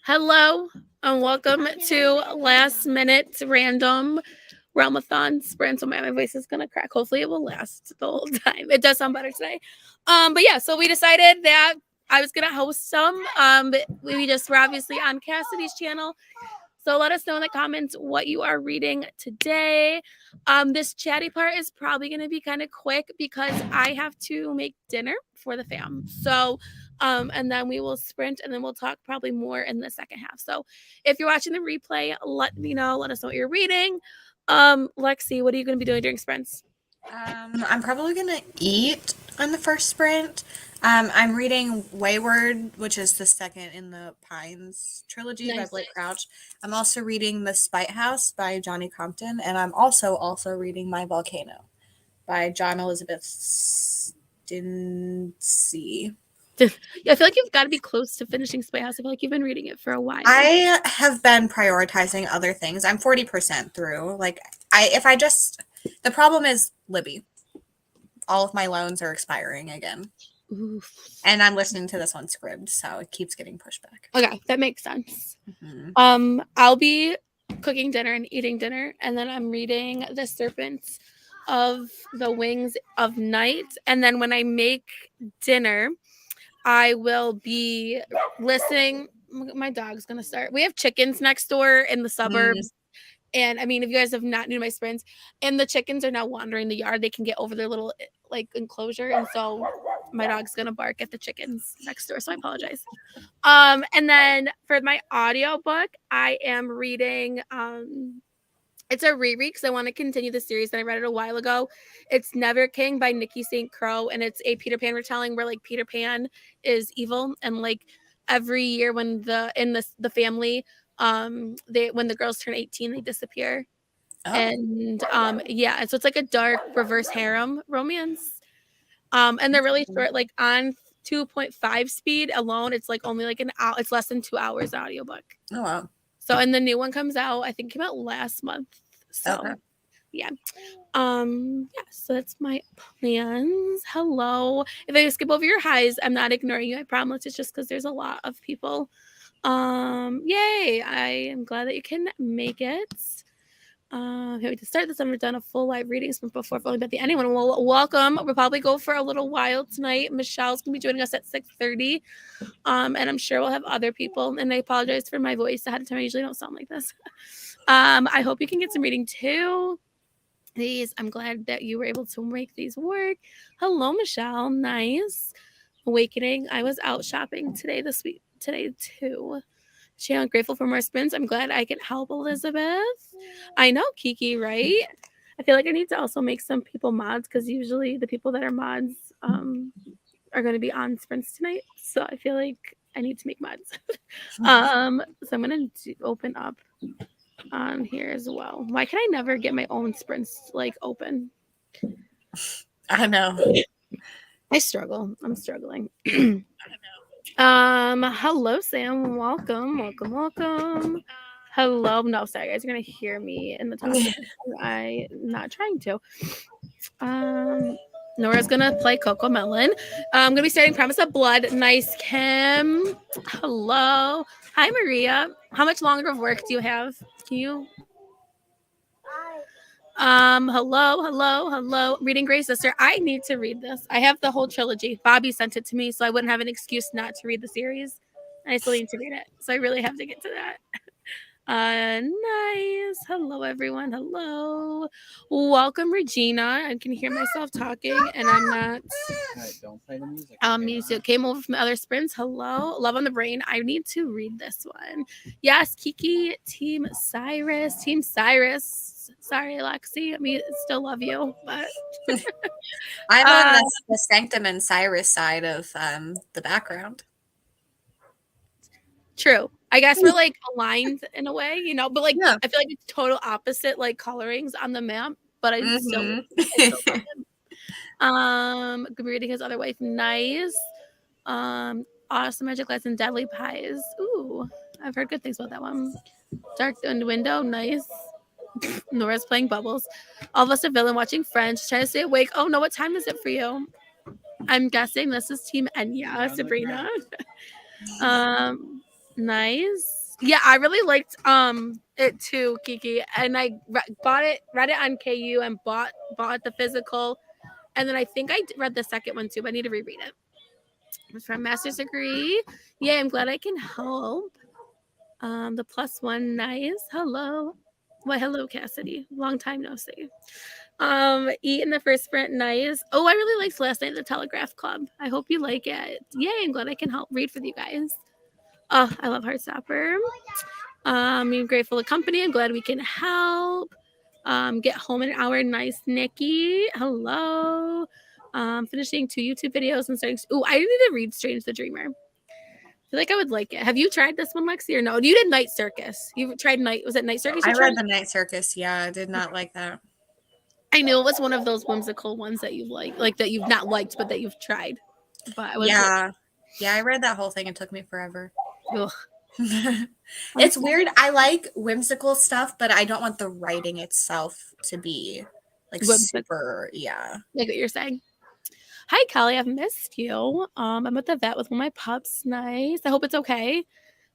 Hello and welcome to Last Minute Random Realmathon Sprint. So my voice is gonna crack. Hopefully it will last the whole time. It does sound better today. But yeah, so we decided that I was gonna host some. But we just were obviously on Cassidy's channel. So let us know in the comments what you are reading today. This chatty part is probably going to be kind of quick because I have to make dinner for the fam. So, and then we will sprint and then we'll talk probably more in the second half. So if you're watching the replay, let me know. Let us know what you're reading. Lexi, what are you going to be doing during sprints? I'm probably gonna eat on the first sprint. I'm reading Wayward, which is the second in the Pines trilogy by Blake Crouch. I'm also reading The Spite House by Johnny Compton, and I'm also reading My Volcano by John Elizabeth Stintsey. Yeah, I feel like you've got to be close to finishing Spy House. I feel like you've been reading it for a while. I have been prioritizing other things. I'm 40% through. The problem is Libby. All of my loans are expiring again. Oof. And I'm listening to this one scribd, so it keeps getting pushed back. Okay, that makes sense. Mm-hmm. I'll be cooking dinner and eating dinner, and then I'm reading The Serpents of the Wings of Night. And then when I make dinner, I will be listening. My dog's gonna start. We have chickens next door in the suburbs. And I mean, if you guys have not new to my sprints, and the chickens are now wandering the yard, they can get over their little like enclosure, and so my dog's gonna bark at the chickens next door. So I apologize. And then for my audio book, I am reading. It's a reread because I want to continue the series that I read it a while ago. It's Never King by Nikki St. Crow, and it's a Peter Pan retelling where like Peter Pan is evil, and like every year when the family when the girls turn 18 they disappear. And yeah, and so it's like a dark reverse harem romance, and they're really short, like on 2.5 speed alone it's like only like an hour, it's less than 2 hours audiobook. Oh wow. So and the new one comes out, I think came out last month. So yeah. So that's my plans. Hello. If I skip over your highs, I'm not ignoring you, I promise. It's just because there's a lot of people. Yay, I am glad that you can make it. Here to start this, I've done a full live reading before for only about the anyone. Well, welcome. We'll probably go for a little while tonight. Michelle's gonna be joining us at 6:30. And I'm sure we'll have other people. And I apologize for my voice ahead of time. I usually don't sound like this. I hope you can get some reading too. These, I'm glad that you were able to make these work. Hello, Michelle. Nice. Awakening. I was out shopping today too. I'm grateful for more spins. I'm glad I can help, Elizabeth. I know, Kiki, right? I feel like I need to also make some people mods because usually the people that are mods are going to be on sprints tonight. So I feel like I need to make mods. So I'm going to open up on here as well. Why can I never get my own sprints like open? I know. I struggle. I'm struggling. Hello, Sam. Welcome. Hello. No, sorry, guys. You're gonna hear me in the top. I'm not trying to. Nora's gonna play Coco Melon. I'm gonna be starting Promise of Blood. Nice, Kim. Hello. Hi, Maria. How much longer of work do you have? Can you? Hello. Reading Grey Sister. I need to read this. I have the whole trilogy. Bobby sent it to me, so I wouldn't have an excuse not to read the series. I still need to read it, so I really have to get to that. Nice. Hello, everyone. Hello. Welcome, Regina. I can hear myself talking, and I'm not. Don't play the music. Music came over from the other sprints. Hello, Love on the Brain. I need to read this one. Yes, Kiki, Team Cyrus. Sorry, Lexi. I mean, still love you, but I'm on the Sanctum and Cyrus side of the background. True. I guess we're like aligned in a way, but like I feel like it's total opposite like colorings on the map, but I still love him. Could be reading his other wife. Nice. Awesome Magic Lights and Deadly Pies. Ooh, I've heard good things about that one. Dark Window. Nice. Nora's playing Bubbles. All of us a villain watching Friends, trying to stay awake. Oh no, what time is it for you? I'm guessing this is Team Enya, Sabrina. Nice. Yeah, I really liked it too, Kiki. And I read it on KU, and bought the physical. And then I think I read the second one too, but I need to reread it. It was from master's degree. Yeah, I'm glad I can help. The plus one, nice. Hello. Well, hello, Cassidy. Long time no see. Eat in the first sprint, nice. Oh, I really liked last night the Telegraph Club. I hope you like it. Yay, I'm glad I can help read for you guys. Oh, I love Heartstopper. I'm grateful to company. I'm glad we can help. Get home in an hour. Nice, Nikki. Hello. Finishing 2 YouTube videos and starting. Ooh, I need to read Strange the Dreamer. I feel like I would like it. Have you tried this one, Lexi, or no? You did Night Circus. You tried Night. Was it Night Circus? I read the Night Circus. Yeah, I did not like that. I knew it was one of those whimsical ones that you like that you've not liked, but that you've tried. But I was yeah, I read that whole thing. It took me forever. Ugh. It's weird. I like whimsical stuff, but I don't want the writing itself to be like super. Yeah, like what you're saying. Hi, Kelly. I've missed you. I'm at the vet with one of my pups. Nice. I hope it's okay.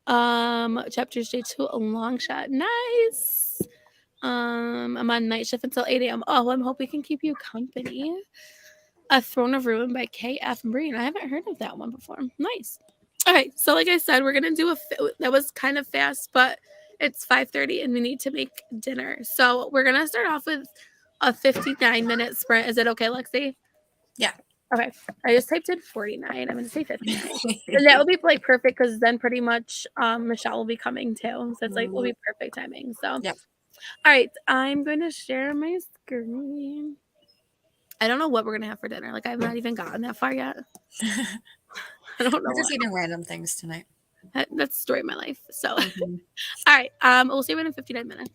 Chapters J2, a long shot. Nice. I'm on night shift until 8 a.m. Oh, I hope we can keep you company. A Throne of Ruin by K.F. Breen. I haven't heard of that one before. Nice. All right. So, like I said, we're gonna do that was kind of fast, but it's 5:30 and we need to make dinner. So we're gonna start off with a 59-minute sprint. Is it okay, Lexi? Yeah. Okay. I just typed in 49. I'm going to say 59. And that will be like perfect because then pretty much Michelle will be coming too. So it's like will be perfect timing. So, yep. All right. I'm going to share my screen. I don't know what we're going to have for dinner. Like, I've not even gotten that far yet. I don't know. We're just eating random things tonight. That's the story of my life. So, All right. We'll see you in 59 minutes.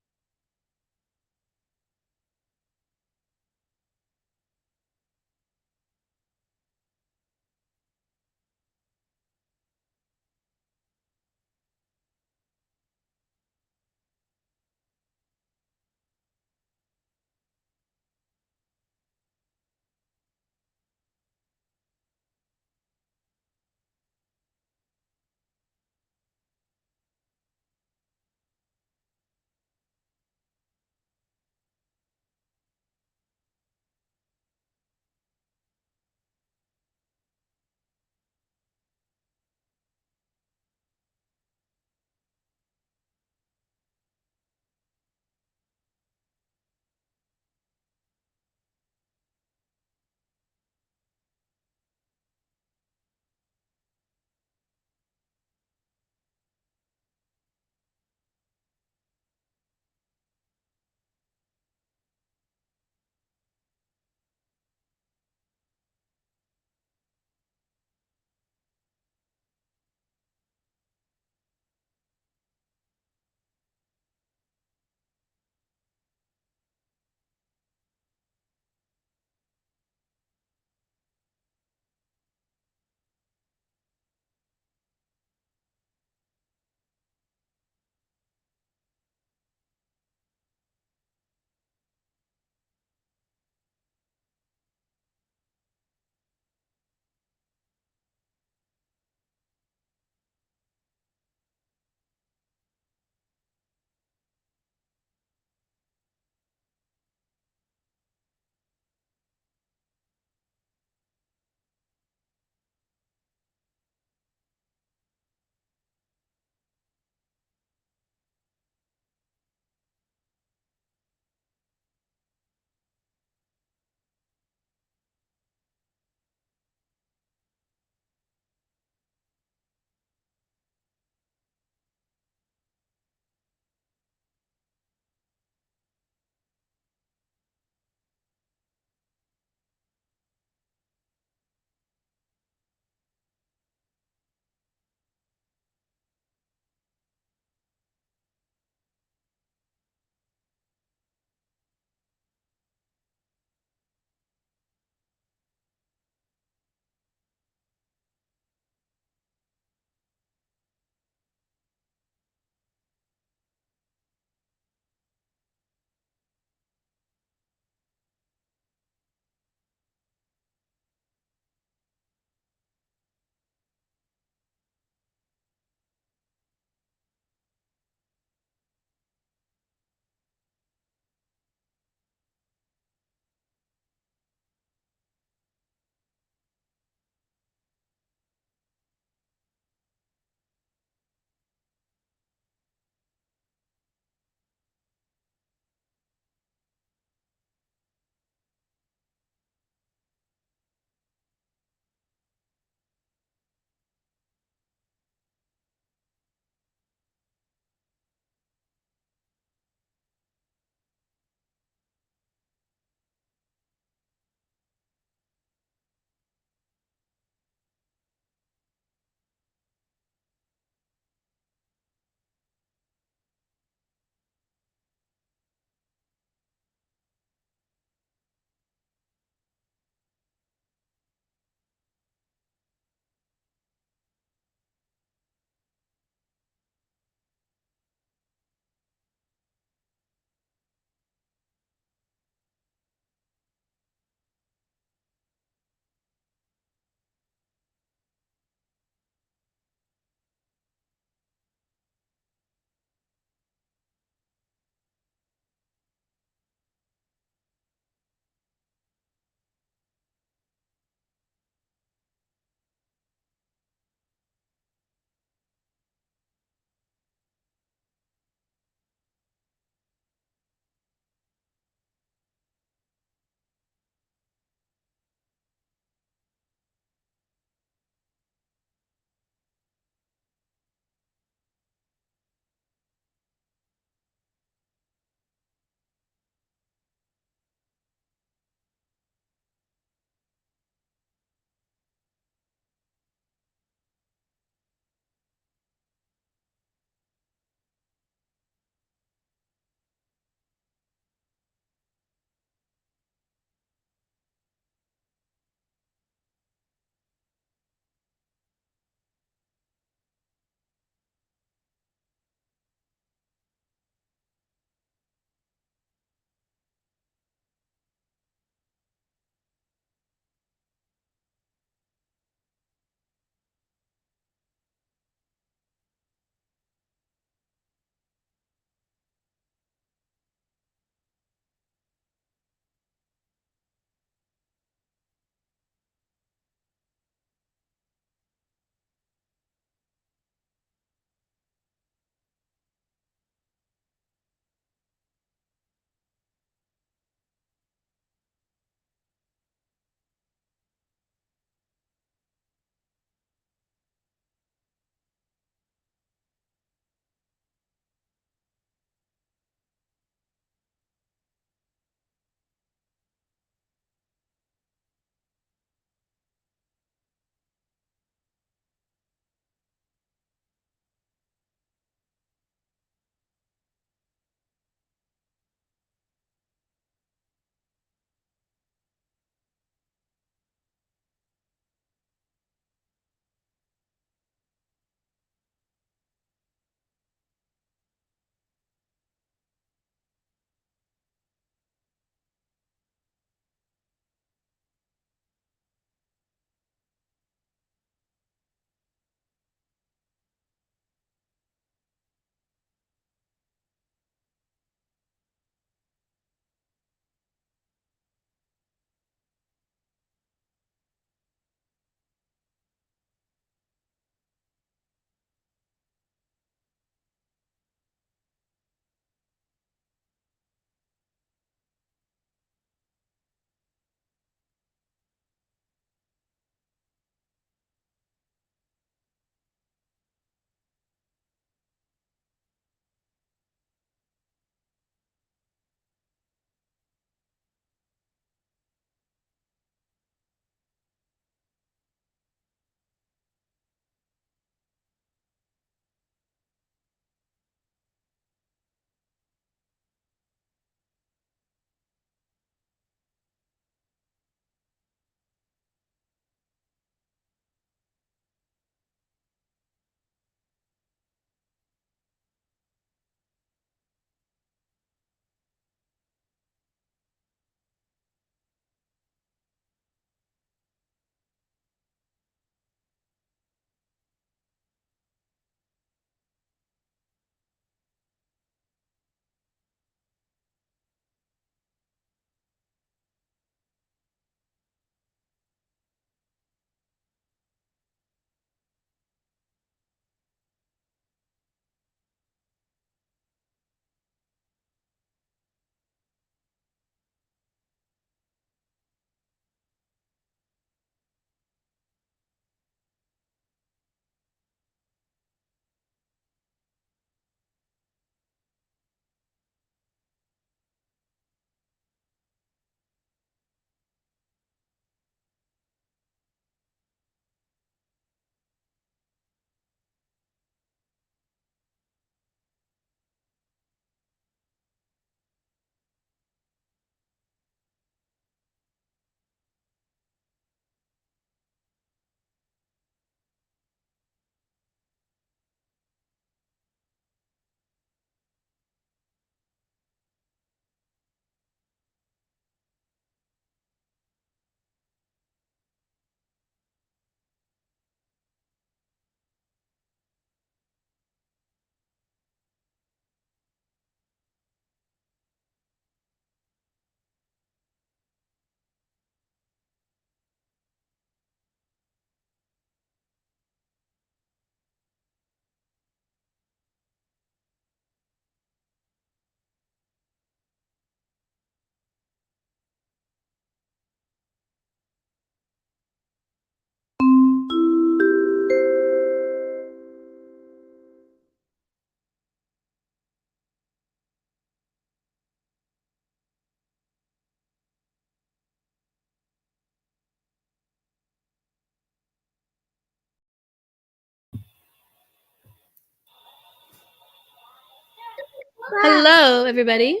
Hello, everybody.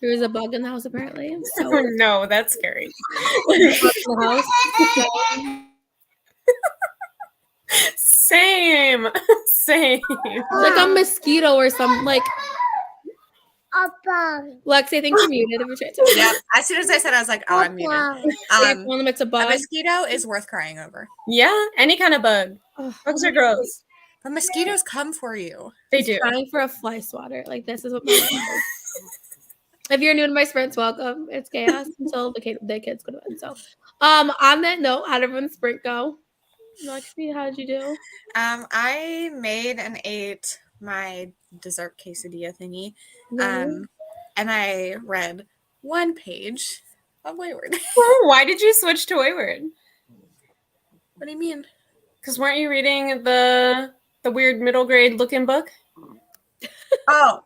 There was a bug in the house, apparently. So No, that's scary. bug in the house. Same. It's like a mosquito or something. Like, Lex, I think you're muted. If you're trying to. Yep. As soon as I said, I was like, "Oh, I'm muted." Telling them it's a A bug. mosquito is worth crying over. Yeah, any kind of bug. Ugh. Bugs are gross. But mosquitoes come for you. They Just do. Trying for a fly swatter. Like, this is what my life is. If you're new to my sprints, welcome. It's chaos until the kids go to bed. So, on that note, how did everyone's sprint go? Lexi, how did you do? I made and ate my dessert quesadilla thingy. And I read one page of Wayward. Why did you switch to Wayward? What do you mean? Because weren't you reading the weird middle grade looking book? Oh,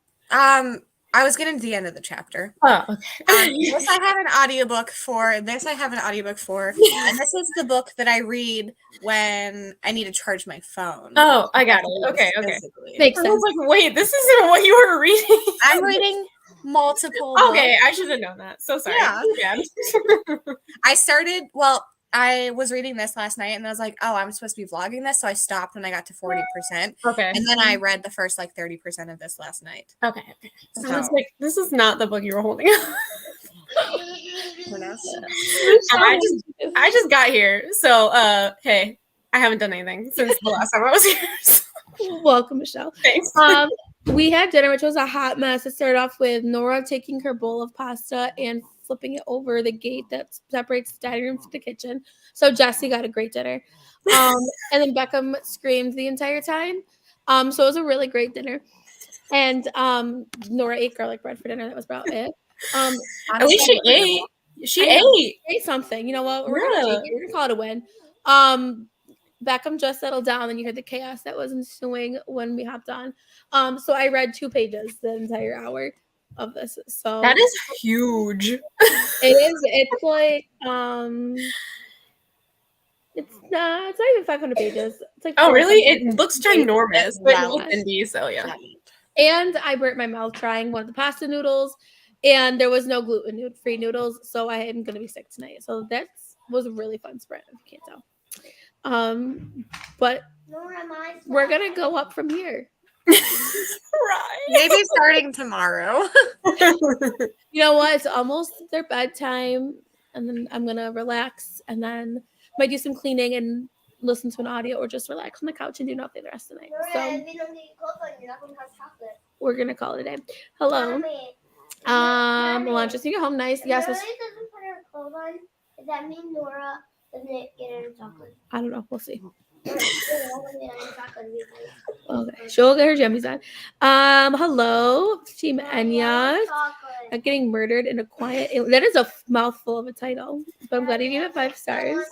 I was getting to the end of the chapter. Oh, okay. This I have an audiobook for. And this is the book that I read when I need to charge my phone. Oh, I got it. Okay. Makes I sense. was like, wait, this isn't what you were reading. I'm reading multiple Okay, books. I should have known that. So sorry. Yeah. I was reading this last night and I was like, oh, I'm supposed to be vlogging this. So I stopped when I got to 40%. Okay. And then I read the first 30% of this last night. Okay. So, I was like, this is not the book you were holding up. who knows? I just got here. So hey, I haven't done anything since the last time I was here. So. Welcome, Michelle. Thanks. We had dinner, which was a hot mess. It started off with Nora taking her bowl of pasta and flipping it over the gate that separates the dining room from the kitchen. So Jesse got a great dinner. And then Beckham screamed the entire time. So it was a really great dinner. And Nora ate garlic bread for dinner. That was about it. At least she ate. She ate something. You know what? We're gonna call it a win. Beckham just settled down, and you heard the chaos that was ensuing when we hopped on. So I read 2 pages the entire hour of this. So that is huge. It is. It's like it's not even 500 pages. It's like really? It looks ginormous, but indie, so yeah. And I burnt my mouth trying one of the pasta noodles, and there was no gluten-free noodles, so I am gonna be sick tonight. So that was a really fun sprint, if you can't tell. But we're gonna go up from here. Right. Maybe starting tomorrow. You know what? It's almost their bedtime, and then I'm gonna relax, and then might do some cleaning and listen to an audio, or just relax on the couch and do nothing the rest of the night. So we're gonna call it a day. Hello. Lunch is you home nice. Yes. Does that mean Nora doesn't get any chocolate? I don't know. We'll see. Okay, she'll get her jammies on. Hello, Team Enya. Not getting murdered in a quiet. That is a mouthful of a title, but I'm glad you gave it 5 stars.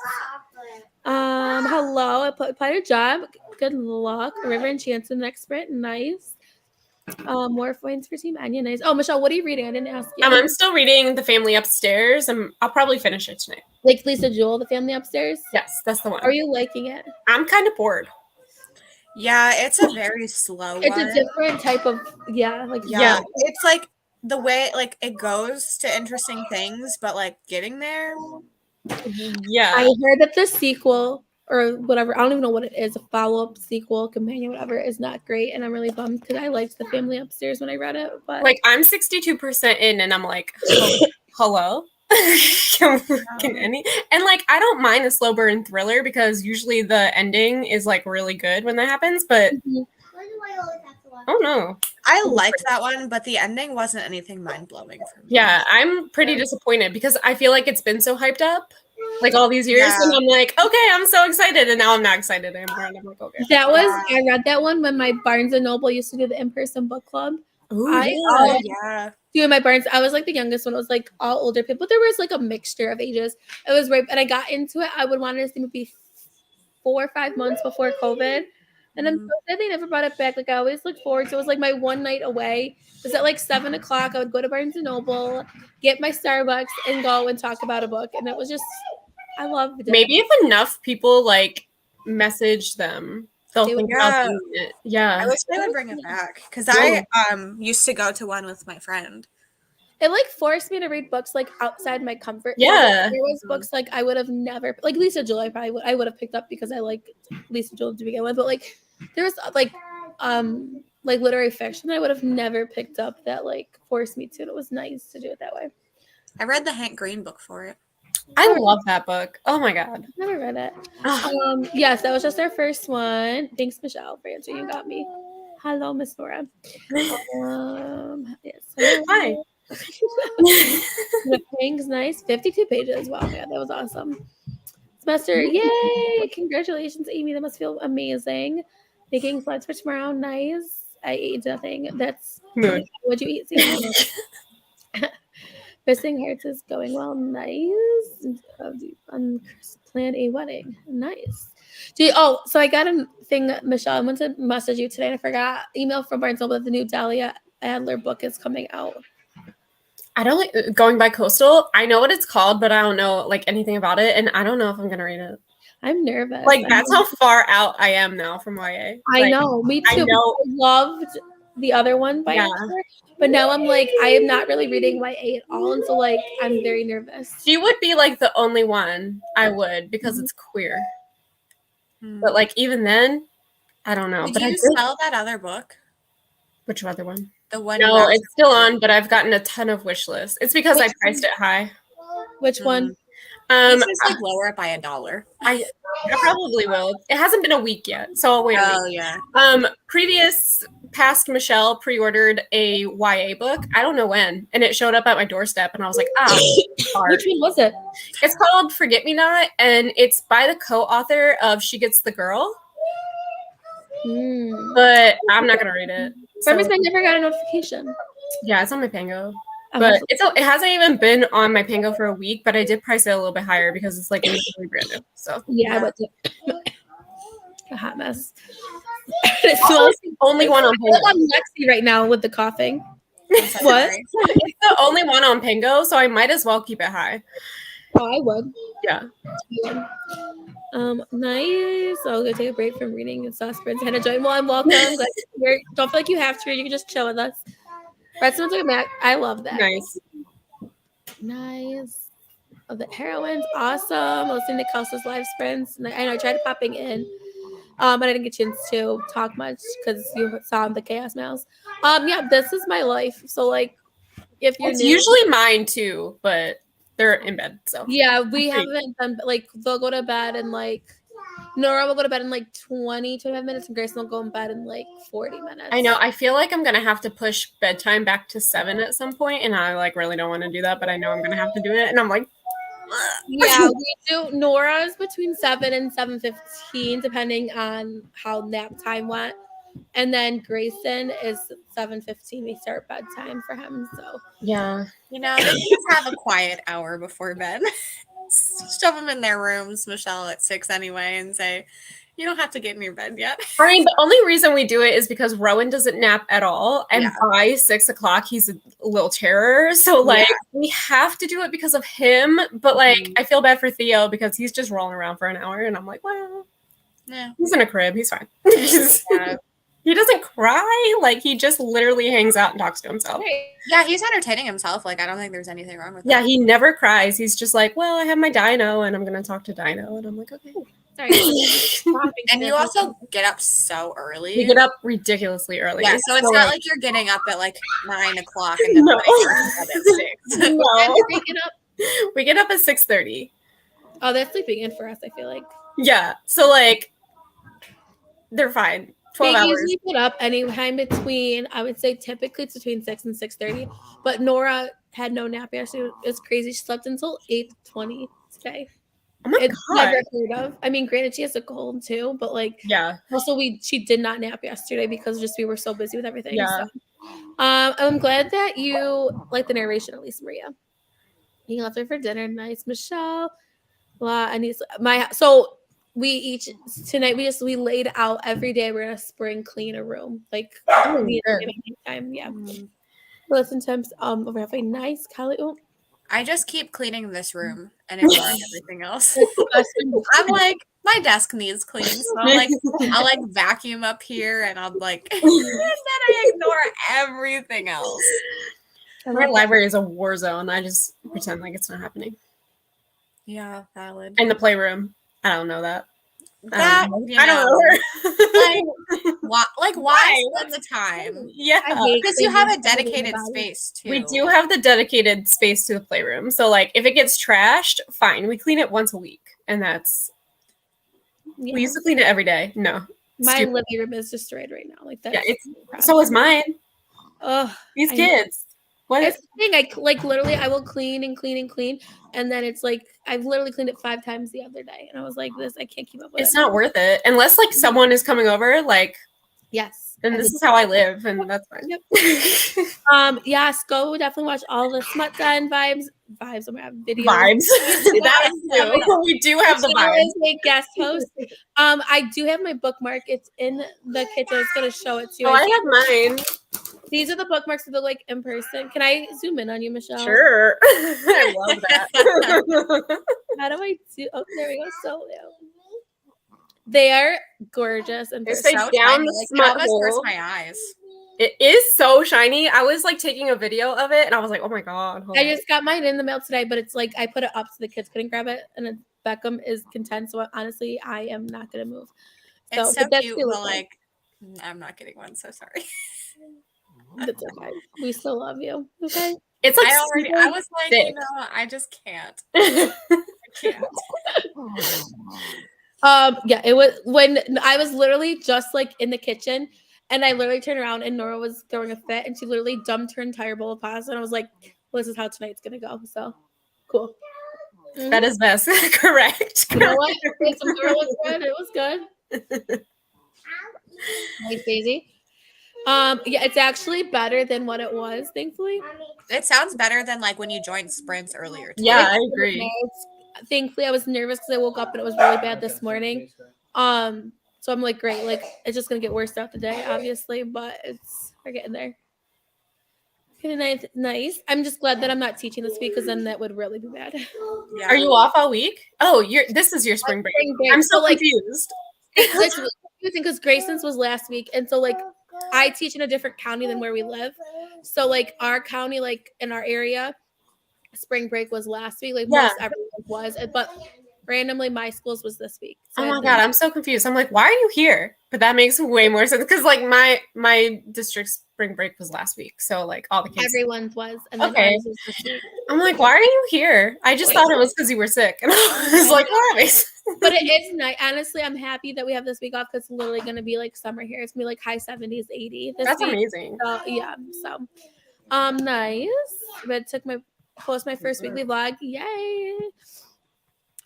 Hello, I applied a job. Good luck. River and Chance in the next sprint. Nice. More points for Team Anya. Nice. Oh, Michelle, what are you reading? I didn't ask you. I'm still reading The Family Upstairs, and I'll probably finish it tonight. Like Lisa Jewell, The Family Upstairs? Yes, that's the one. Are you liking it? I'm kind of bored. Yeah, it's a very slow It's one. a different type of, yeah. It's like the way, it goes to interesting things, but, getting there. Yeah. I heard that the sequel or whatever, I don't even know what it is, a follow-up, sequel, companion, whatever, is not great, and I'm really bummed because I liked The Family Upstairs when I read it. But I'm 62% in, and I'm like, hello? Can any? And I don't mind a slow burn thriller because usually the ending is really good when that happens, but oh no. I liked that one, but the ending wasn't anything mind-blowing for me. Yeah, I'm pretty disappointed because I feel like it's been so hyped up all these years, and I'm like, okay, I'm so excited, and now I'm not excited anymore, and I'm like, okay. I read that one when my Barnes and Noble used to do the in-person book club. Doing my Barnes, I was the youngest one. It was all older people, but there was a mixture of ages. It was right, and I got into it. I would want to see maybe 4 or 5 months before COVID, and I'm so sad they never brought it back. I always look forward to it. It was my one night away. It was at 7:00. I would go to Barnes and Noble, get my Starbucks, and go and talk about a book, and it was just, I loved it. Maybe if enough people message them they'll They would- think about Yeah. doing it. Yeah. I wish they would bring it back because Yeah. I used to go to one with my friend. It like forced me to read books like outside my comfort zone. Yeah. There was books like I would have never like Lisa Joel. I would have picked up because I like Lisa Joel to begin with. But like there was like literary fiction I would have never picked up that like forced me to. And it was nice to do it that way. I read the Hank Green book for it. I love that book. Oh my god. Never read it. Ugh. Yes, that was just our first one. Thanks, Michelle, for answering. You got me. Hello, Miss Nora. Yes. Hi. The thing's nice. 52 pages. Wow, man, that was awesome. Semester, yay! Congratulations, Amy. That must feel amazing. Making plans for tomorrow. Nice. I ate nothing. That's Mood. what'd you eat, Sam? Missing Hearts is going well. Nice. Plan a wedding. Nice. So I got a thing, Michelle. I went to message you today and I forgot. Email from Barnes Noble that the new Dahlia Adler book is coming out. I don't like going by Coastal. I know what it's called, but I don't know like anything about it, and I don't know if I'm gonna read it. I'm nervous. Like that's how far out I am now from YA. I Like, know. Me too. I know. I loved the other one by her, but now I'm like, I am not really reading YA at all, and so like I'm very nervous. She would be like the only one I would because it's queer. But like even then, I don't know. Did but you sell that other book? Which other one? The one. No, it's still on, but I've gotten a ton of wish lists. It's because I priced it high. Which one? You just like lower it by $1. I probably will. It hasn't been a week yet, so I'll wait. Oh yeah. Past Michelle pre-ordered a YA book. I don't know when, and it showed up at my doorstep, and I was like, Which one was it? It's called Forget Me Not, and it's by the co-author of She Gets the Girl. But I'm not gonna read it. For some reason, I never got a notification. Yeah, it's on my Pango. But it hasn't even been on my Pango for a week, but I did price it a little bit higher because it's like really brand new. So yeah, but a hot mess. It smells the only one on Pango. I'm Lexi right now with the coughing. What? It's the only one on Pango, so I might as well keep it high. Oh, I would. Yeah. Nice. I'll go take a break from reading and Sauceprints. Hannah join. Well, I'm welcome. Don't feel like you have to. You can just chill with us. Red Sounds Like a Mac. I love that. Nice. Oh, the heroines, awesome. Listening to Kelsey's live sprints. And I know I tried popping in, but I didn't get a chance to talk much because you saw the chaos mouse. Yeah, this is my life. So like, if you're it's usually mine too, but they're in bed. So yeah, we haven't done like they'll go to bed and like Nora will go to bed in like 25 minutes, and Grayson will go in bed in like 40 minutes. I know. I feel like I'm gonna have to push bedtime back to 7 at some point, and I like really don't want to do that, but I know I'm gonna have to do it, and I'm like, yeah, we do. Nora's between 7 and 7:15, depending on how nap time went, and then Grayson is 7:15. We start bedtime for him. So yeah, they just have a quiet hour before bed. Shove them in their rooms, Michelle, at 6 anyway, and say, you don't have to get in your bed yet. I mean, the only reason we do it is because Rowan doesn't nap at all, and by 6 o'clock he's a little terror. So like we have to do it because of him. But like I feel bad for Theo because he's just rolling around for an hour, and I'm like, well, he's in a crib, he's fine. He doesn't cry. Like he just literally hangs out and talks to himself. Yeah, he's entertaining himself. Like I don't think there's anything wrong with that. Yeah, he never cries. He's just like, well, I have my Dino and I'm gonna talk to Dino, and I'm like, okay. Sorry. And you also get up so early. We get up ridiculously early. Yeah, so it's not like you're getting up at like 9 o'clock and then No. at 6. When do we get up? We get up at 6:30. Oh, that's sleeping in for us, I feel like. Yeah. So like they're fine. 12 they hours. usually get up anytime between, I would say typically it's between 6 and 6:30. But Nora had no nap yesterday. It was crazy. She slept until 8:20 today. Oh my it's God. never heard of. I mean, granted, she has a cold too, but like, also she did not nap yesterday because just we were so busy with everything. Yeah. So, I'm glad that you like the narration, at least, Maria. You left her for dinner. Nice, Michelle. So we each tonight we laid out every day. We're gonna spring clean a room, like time. Yeah. Listen, times we have a nice Kelly. Oh, I just keep cleaning this room and ignoring everything else. I'm like, my desk needs cleaning, so I'll like vacuum up here, and I'll like, and then I ignore everything else. My library is a war zone. I just pretend like it's not happening. Yeah, valid. And the playroom. I don't know that. That I don't know. why spend the time? Yeah, because you have a dedicated space too. We do have the dedicated space to the playroom. So like, if it gets trashed, fine. We clean it once a week, and that's. Yeah. We used to clean it every day. No, my living room is destroyed right now. Like that. Yeah, so is mine. Oh, these kids. What is the thing? I like literally, I will clean and clean and clean, and then it's like I've literally cleaned it 5 times the other day, and I was like, "This, I can't keep up with it." It's not worth it unless like someone is coming over. Like, yes, and this is how I live, and that's fine. Yep. Yes, go definitely watch all the Smut Den vibes. I'm gonna have videos. Vibes. We do have the vibes. A guest host. I do have my bookmark. It's in the kitchen. It's gonna show it to you. Oh, I have mine. These are the bookmarks that look like in person. Can I zoom in on you, Michelle? Sure. I love that. How do I do? Oh, there we go. So they are gorgeous and they're so down the smut hole. My eyes. It is so shiny. I was like taking a video of it, and I was like, "Oh my god!" I just got mine in the mail today, but it's like I put it up so the kids couldn't grab it, and Beckham is content. So honestly, I am not gonna move. So, it's so cute. But like, I'm not getting one. So sorry. That's okay. We still love you. Okay. It's like I was like, thick. I just can't. I can't. Yeah, it was when I was literally just like in the kitchen, and I literally turned around and Nora was throwing a fit, and she literally dumped her entire bowl of pasta, and I was like, well, this is how tonight's gonna go. So cool. Mm-hmm. That is best. Correct. You know what? It was good. Nice, Daisy. Yeah, it's actually better than what it was, thankfully. It sounds better than like when you joined sprints earlier today. Yeah, I agree. Thankfully, I was nervous because I woke up and it was really bad this morning. So I'm like, great, like it's just gonna get worse throughout the day, obviously, but we're getting there. Okay, nice. I'm just glad that I'm not teaching this week because then that would really be bad. Yeah. Are you off all week? Oh, this is your spring break. I'm so confused. It's really confusing because Grayson's was last week, and so like I teach in a different county than where we live. So like our county, like in our area, spring break was last week. Like most everyone was, but randomly my school's was this week. So oh my god, I'm so confused. I'm like, why are you here? But that makes way more sense because like my district's spring break was last week, so like all the kids. Everyone's was, and then ours was this week. I'm like, why are you here? I just thought it was because you were sick, and I was like, why? But it is nice. Honestly, I'm happy that we have this week off because it's literally going to be like summer here. It's going to be like high 70s, 80. That's week. Amazing. Yeah. So, nice. But post my first weekly vlog. Yay.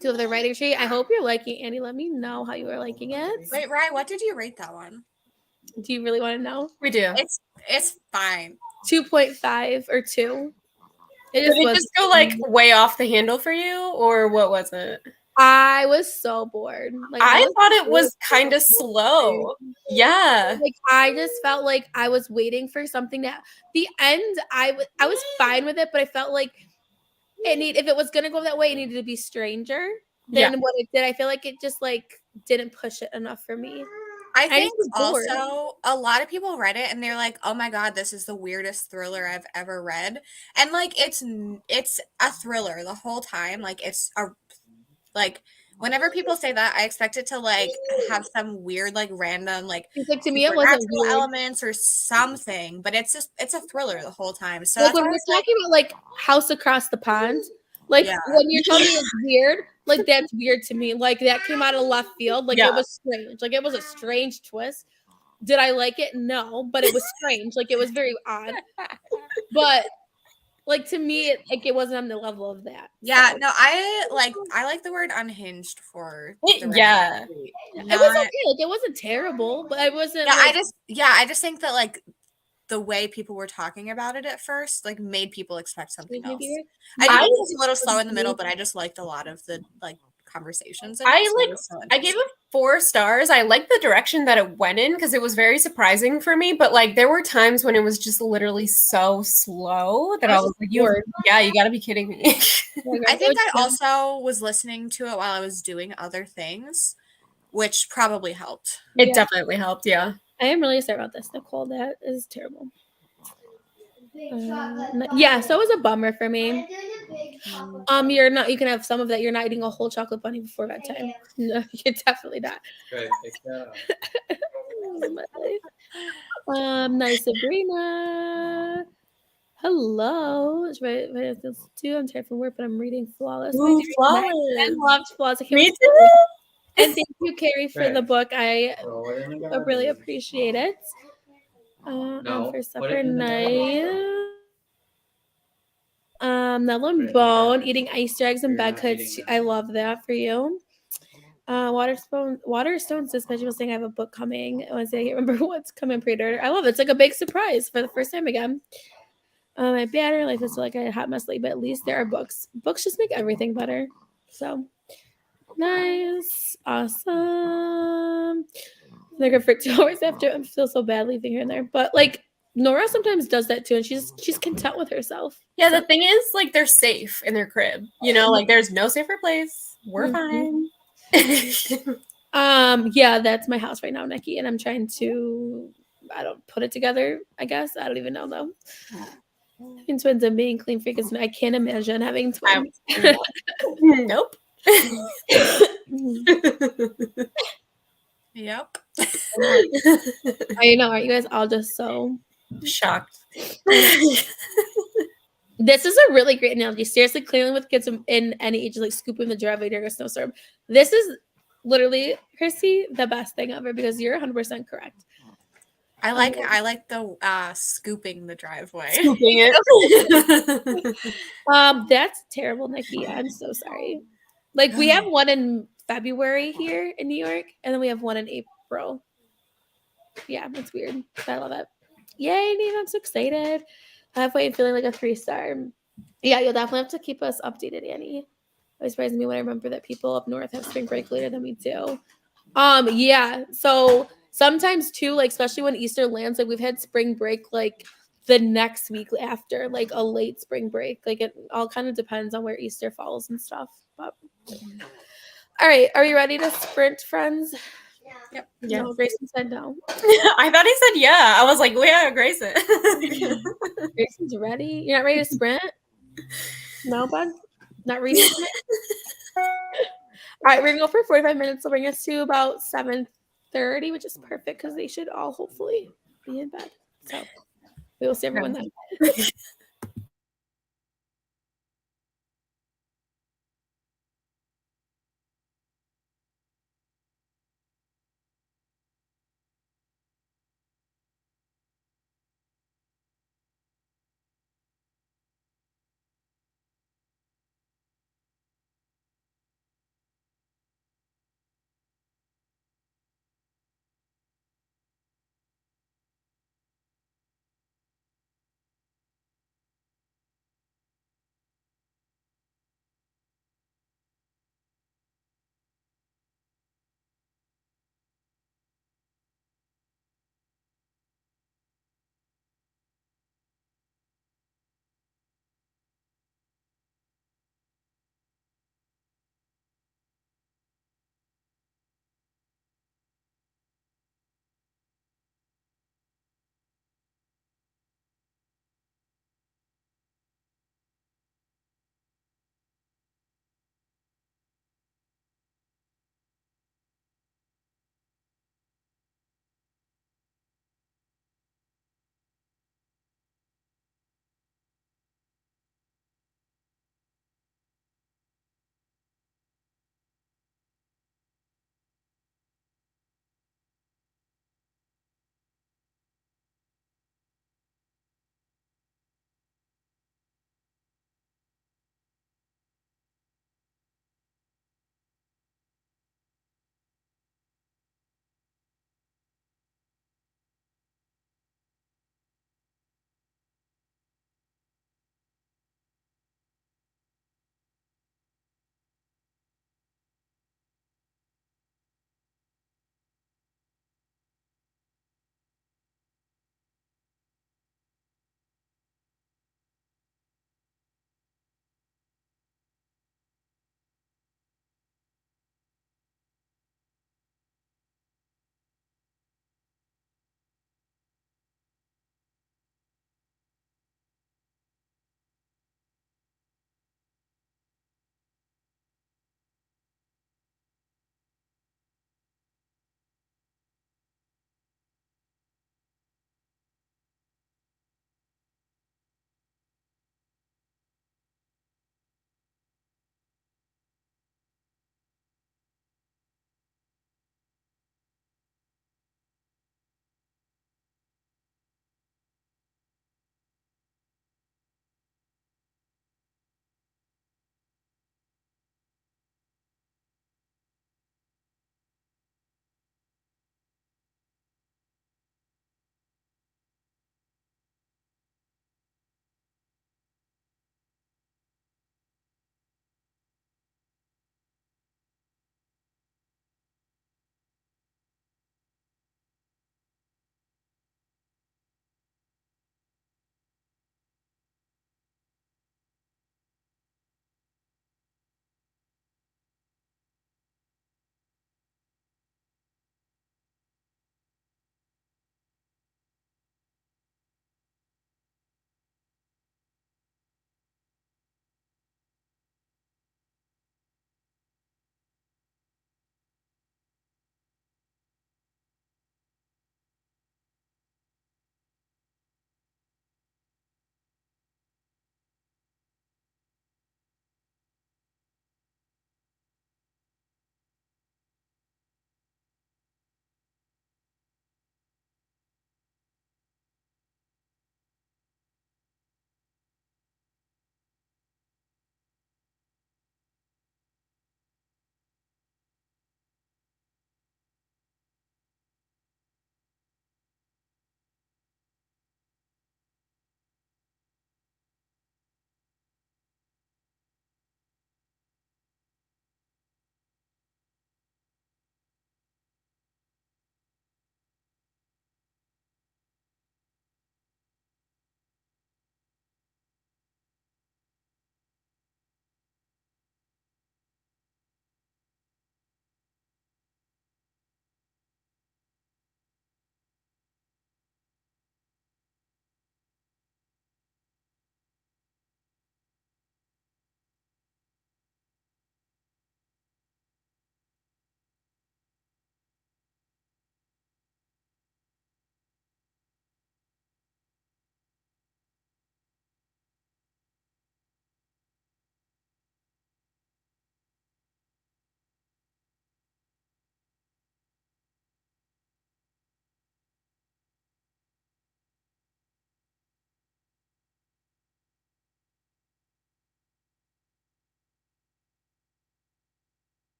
To have the writing sheet. I hope you're liking Annie. Let me know how you are liking it. Wait, Ryan, what did you rate that one? Do you really want to know? We do. It's fine. 2.5 or 2. Did it just go like way off the handle for you, or what was it? I was so bored. Like I thought it was kind of slow. Yeah. Like I just felt like I was waiting for something that the end I was fine with it, but I felt like if it was gonna go that way, it needed to be stranger than what it did. I feel like it just like didn't push it enough for me. I think also a lot of people read it and they're like, oh my god, this is the weirdest thriller I've ever read. And like it's a thriller the whole time. Like it's like whenever people say that, I expect it to like have some weird like random like to me it wasn't weird elements or something, but it's a thriller the whole time. So like when we're talking about like House Across the Pond, like when you're telling me it's weird, like that's weird to me. Like that came out of left field. Like it was strange. Like it was a strange twist. Did I like it? No, but it was strange. Like it was very odd. But like to me, it wasn't on the level of that. Yeah, so. No, I like the word unhinged for the it was okay. Like it wasn't terrible, but it wasn't. Yeah, I just think that like the way people were talking about it at first, like made people expect something else. I was a little slow in the middle, but I just liked a lot of the like conversations. I gave it 4 stars. I liked the direction that it went in because it was very surprising for me. But like there were times when it was just literally so slow that I was like, you got to be kidding me. I think I also was listening to it while I was doing other things. which probably helped. It definitely helped. Yeah. I am really sorry about this, Nicole. That is terrible. Yeah, so it was a bummer for me. You're not. You can have some of that. You're not eating a whole chocolate bunny before bedtime. No, you're definitely not. Okay, take that out. Nice Sabrina. Hello. I'm tired from work, but I'm reading Flawless. Ooh, I Flawless. loved Flawless. I can't Me wait to too. read it. And thank you, Carrie, for the book. I Throw it in the really garbage. appreciate it. No, For put supper it in the night. Mellow and Bone, eating Easter eggs and bag cuts. I love that for you. Waterstone says Benji was saying I have a book coming. I can't remember what's coming pre-order. I love it. It's like a big surprise for the first time again. My battery life is like a hot mess lately, but at least there are books. Books just make everything better. So nice, awesome. Like a frick 2 hours after, I feel so bad leaving her in there, but like Nora sometimes does that too, and she's content with herself. Yeah, the thing is, like, they're safe in their crib. You know, like, there's no safer place. We're fine. Yeah, that's my house right now, Nikki, and I'm trying to, I don't put it together. I guess I don't even know though. Having twins and being clean freak is, I can't imagine having twins. Nope. Yep. I know, aren't you guys all just so shocked? This is a really great analogy. Seriously, clearly with kids in any age, like scooping the driveway during a snowstorm. This is literally, Christy, the best thing ever because you're 100% correct. I like the scooping the driveway. Scooping it. That's terrible, Nikki. I'm so sorry. Like we have one in February here in New York, and then we have one in April. Yeah, it's weird. I love it. Yay, Neve, I'm so excited. Halfway and feeling like a 3-star. Yeah, you'll definitely have to keep us updated, Annie. It always surprises me when I remember that people up north have spring break later than we do. Yeah. So sometimes too, like especially when Easter lands, like we've had spring break like the next week after, like a late spring break. Like it all kind of depends on where Easter falls and stuff. But all right, are you ready to sprint, friends? Yep. Yeah. No, Grayson said no. I thought he said yeah. I was like, well, yeah, Grayson. Grayson's ready. You're not ready to sprint? No, bud? Not reading tonight? All right, we're gonna go for 45 minutes. It'll bring us to about 7:30, which is perfect because they should all hopefully be in bed. So we will see everyone then.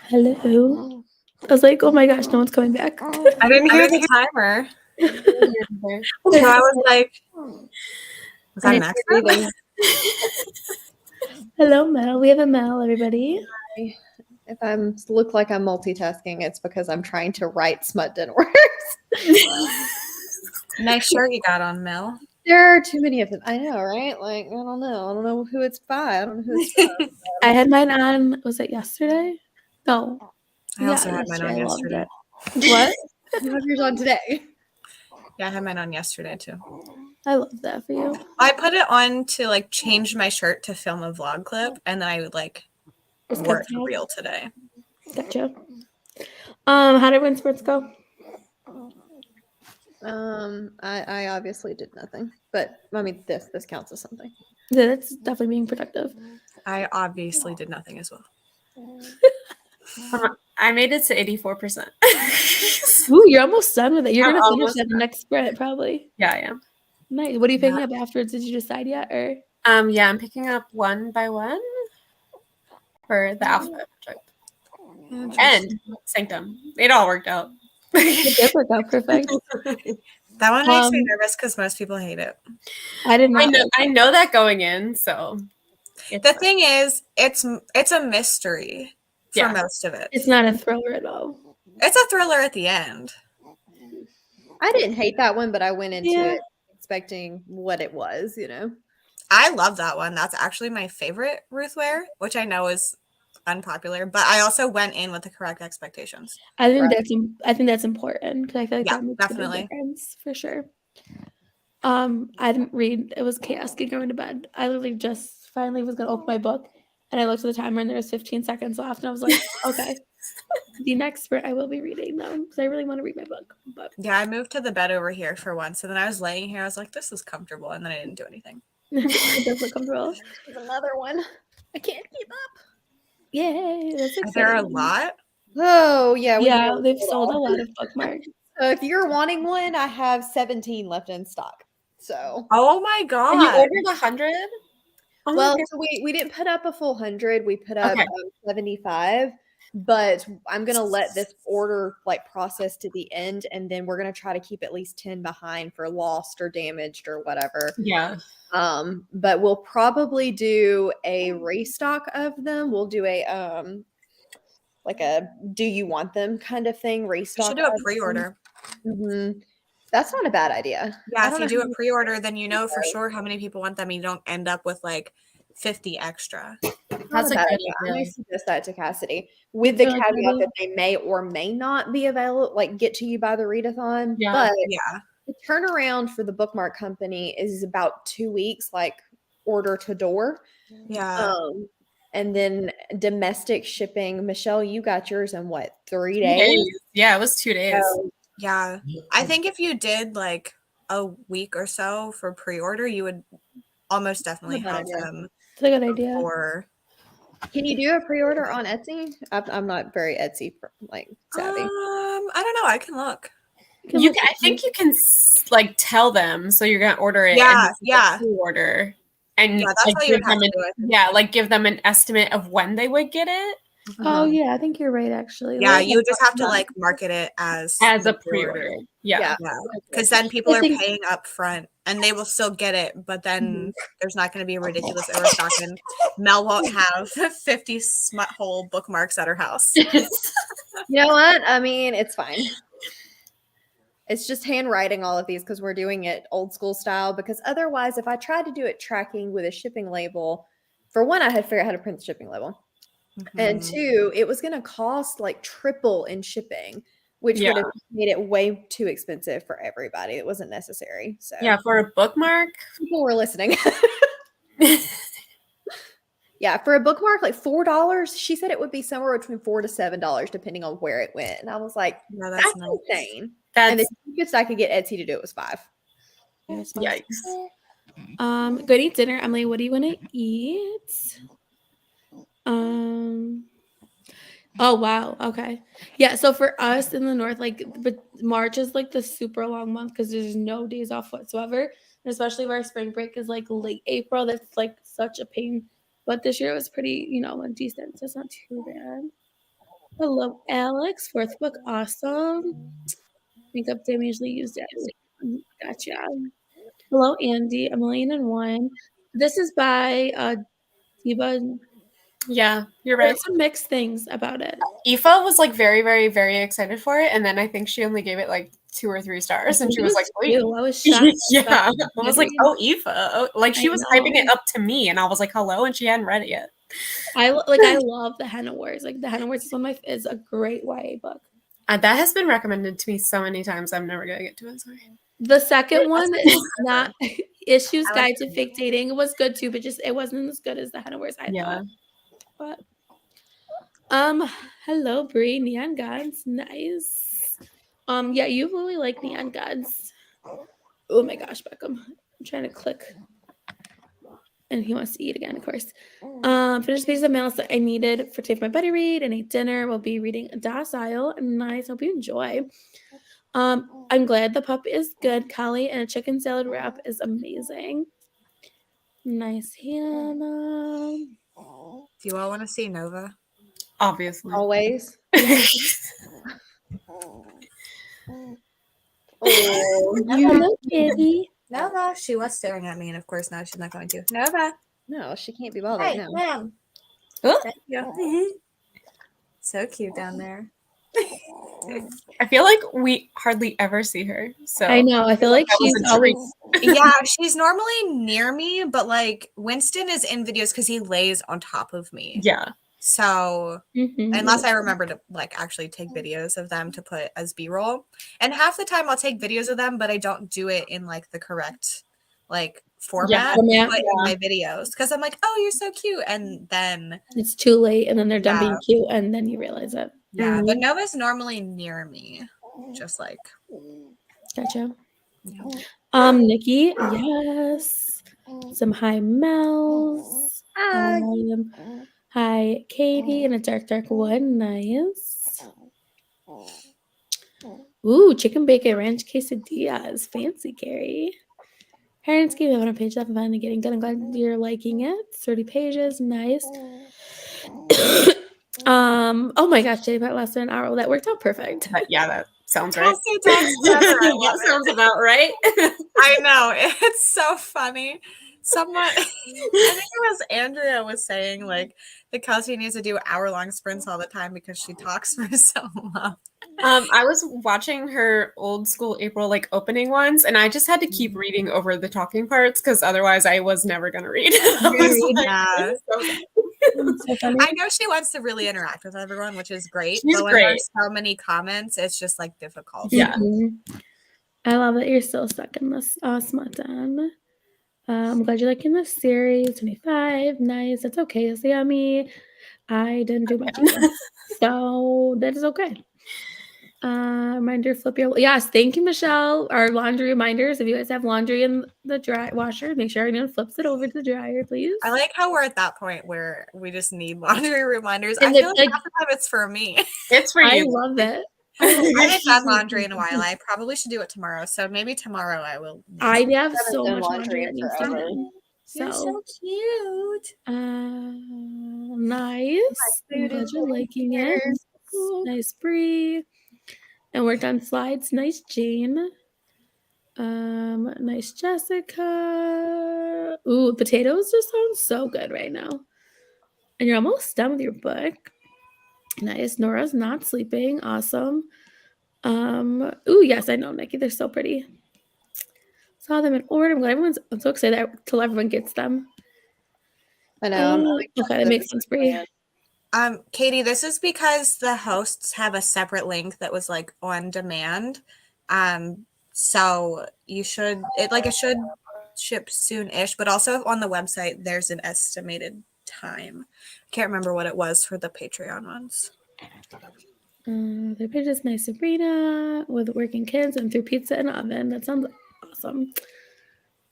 Hello. I was like, oh my gosh, no one's coming back. I didn't hear the timer. So I was like, was that an accident? Hello, Mel. We have a Mel, everybody. If I'm look like I'm multitasking, it's because I'm trying to write smut den words. Nice shirt you got on, Mel. There are too many of them. I know, right? Like, I don't know. I don't know who it's by. I don't know who it's by. I had mine on, was it yesterday? No. I also had mine on I loved yesterday. it. What? You have yours on today. Yeah, I had mine on yesterday too. I love that for you. I put it on to like change my shirt to film a vlog clip, and then I would like Just wore it cut for it. real today. Gotcha. How did wind spurts go? I obviously did nothing, but I mean, this counts as something. Yeah, that's definitely being productive. I obviously did nothing as well. I made it to 84%. Ooh, you're almost done with it. You're I'm gonna finish almost that the next sprint, probably. Yeah, I am. Nice. What are you picking up afterwards? Did you decide yet, or? Yeah, I'm picking up one by one for the alphabet project and Sanctum. It all worked out. It did work out perfect. That one makes me nervous because most people hate it. I did not. I know that going in, so The thing is, it's a mystery for most of it. It's not a thriller at all. It's a thriller at the end. I didn't hate that one, but I went into it expecting what it was, you know. I love that one. That's actually my favorite Ruth Ware, which I know is unpopular, but I also went in with the correct expectations. I think that's important because I feel like that makes definitely a big difference for sure. I didn't read. It was chaos going to bed. I literally just finally was gonna open my book, and I looked at the timer, and there was 15 seconds left, and I was like, okay, the next sprint I will be reading though because I really want to read my book. But yeah, I moved to the bed over here for once, and then I was laying here. I was like, this is comfortable, and then I didn't do anything. It does look comfortable. There's another one. I can't keep up. Yay! That's exciting. Is there a lot? Oh yeah, they've sold a lot of bookmarks. So if you're wanting one, I have 17 left in stock. So oh my god! And you ordered 100? Oh well, so we didn't put up a full 100. We put up 75. But I'm gonna let this order like process to the end, and then we're gonna try to keep at least 10 behind for lost or damaged or whatever. Yeah. But we'll probably do a restock of them. We'll do a like a do you want them kind of thing. Restock. You should do a pre-order. Mm-hmm. That's not a bad idea. Yeah, if you do a pre-order, then you know for sure how many people want them. You don't end up with like 50 extra. That's a good idea. I'm going to suggest that to Cassidy with the caveat that they may or may not be available, like get to you by the readathon. Yeah. But the turnaround for the bookmark company is about 2 weeks, like order to door. Yeah. And then domestic shipping. Michelle, you got yours in what, 3 days? Yeah, it was 2 days. Yeah. I think if you did like a week or so for pre-order, you would almost definitely have them. It's a good idea. Can you do a pre-order on Etsy? I'm not very Etsy like savvy. I don't know. I can look. I think you can like tell them so you're gonna order it. Yeah. Pre-order and that's like, how you would have to do it. like give them an estimate of when they would get it. Oh yeah, I think you're right actually. Yeah, you just have to like market it as a pre-order. Yeah. Because then people are paying up front and they will still get it, but then there's not going to be a ridiculous overstock and Mel won't have 50 smut hole bookmarks at her house. You know what? I mean, it's fine. It's just handwriting all of these because we're doing it old school style. Because otherwise, if I tried to do it tracking with a shipping label, for one, I had to figure out how to print the shipping label. And two, it was going to cost like triple in shipping, which would have made it way too expensive for everybody. It wasn't necessary. So for a bookmark, people were listening. Yeah, for a bookmark, like $4. She said it would be somewhere between $4 to $7, depending on where it went. And I was like, that's insane. And the cheapest I could get Etsy to do it was $5. Yikes. Go to eat dinner, Emily. What do you want to eat? Oh wow, okay. Yeah, so for us in the north, like, but March is like the super long month because there's no days off whatsoever. And especially if our spring break is like late April, that's like such a pain But this year it was pretty, decent, so it's not too bad. Hello, Alex. Fourth book, awesome. Makeup Day, we usually use it. Gotcha. Hello, Andy. A Million and One. This is by Diva. Yeah, you're There right. are some mixed things about it. Aoife was like very, very, very excited for it, and then I think she only gave it like 2 or 3 stars, and she was like, "Wait." I was shocked. Yeah, I was like, "Oh, Aoife!" Oh, like she I was typing it know. up to me, and I was like, "Hello," and she hadn't read it yet. I love the Henna Wars. Like the Henna Wars is a great YA book. That has been recommended to me so many times. I'm never gonna get to it. Sorry. The second one is not Issues I like Guide to Fake Dating. It was good too, but just it wasn't as good as the Henna Wars I Yeah. thought. But hello, Brie. Neon Gods, nice. Yeah, you really like Neon Gods. Oh my gosh, Beckham. I'm trying to click. And he wants to eat again, of course. Finished pages of mails that I needed for Take My Buddy read and ate dinner. We'll be reading Docile. Nice. Hope you enjoy. I'm glad the pup is good, Callie, and a chicken salad wrap is amazing. Nice, Hannah. Do you all want to see Nova? Obviously. Always. Oh, Hello, kitty. Nova. She was staring at me, and of course now she's not going to. Nova. No, she can't be bothered Hey, now. ma'am. Huh? Thank you. So cute down there. I feel like we hardly ever see her. So I know. I feel like that was she's a treat. always. Yeah, she's normally near me, but like Winston is in videos because he lays on top of me. Yeah. So Mhm. unless I remember to like actually take videos of them to put as B-roll, and half the time I'll take videos of them, but I don't do it in like the correct like format Format, but in my videos because I'm like, oh, you're so cute, and then It's too late, and then they're done being Yeah. cute, and then you realize it. yeah, but Nova's normally near me, just like Gotcha. yeah. Nikki, yes. Some high Mel's. Hi, Katie, and a dark one. Nice. Ooh, chicken bacon ranch quesadillas. Fancy, Carrie. Parents gave it on a page left and finally getting good. I'm glad you're liking it. 30 pages. Nice. Oh my gosh, Jay, about less than an hour. Well, that worked out perfect. Yeah, that sounds right. Cassie talks forever. I love That sounds about right. I know, it's so funny. Someone, I think it was Andrea was saying like that Kelsey needs to do hour-long sprints all the time because she talks for so long. I was watching her old school April like opening ones, and I just had to keep reading over the talking parts because otherwise I was never gonna read. I was like, Yeah. So funny. I know she wants to really interact with everyone, which is great. She's but when great. there's so many comments, it's just like difficult. Yeah. Mhm. I love that you're still stuck in this smut den. I'm glad you're liking this series. 25, nice. That's okay. It's yummy. I didn't do much either. So that is okay. Reminder, flip your yes. Thank you, Michelle. Our laundry reminders. If you guys have laundry in the dry washer, make sure everyone flips it over to the dryer, please. I like how we're at that point where we just need laundry reminders. And I feel it's like like- half the time it's for me. It's for I you. love it. I haven't done laundry in a while. I probably should do it tomorrow. So maybe tomorrow I will. I have haven't so done much laundry laundry that in needs to be forever. done. You're So so cute. nice. I'm food glad is you're right liking here. it. Nice, Bree. And worked on slides. Nice, Jane. Nice, Jessica. Ooh, potatoes just sound so good right now. And you're almost done with your book. Nice. Nora's not sleeping. Awesome. Ooh, yes, I know, Nikki. They're so pretty. Saw them in order. I'm glad I'm so excited till everyone gets them. I know. Okay, that makes sense, Bree. Katie, this is because the hosts have a separate link that was like on demand. So it should ship soon-ish, but also on the website there's an estimated time. I can't remember what it was for the Patreon ones. The page is nice, Sabrina, with working kids and through pizza in an oven. That sounds awesome.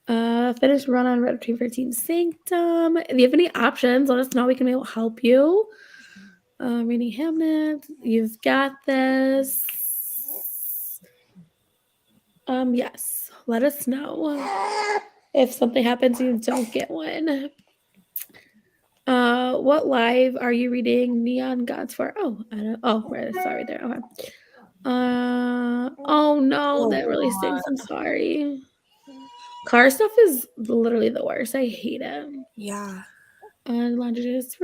Finished run on Red Between 13 Sanctum. If you have any options, let us know. We can maybe help you. Reading Hamnet, you've got this. Yes, let us know if something happens and you don't get one. What live are you reading Neon Gods for? Oh, I don't. Oh, right. Sorry, there. Okay. Oh no, that really stinks. I'm sorry. Car stuff is literally the worst. I hate it. Yeah. Laundry is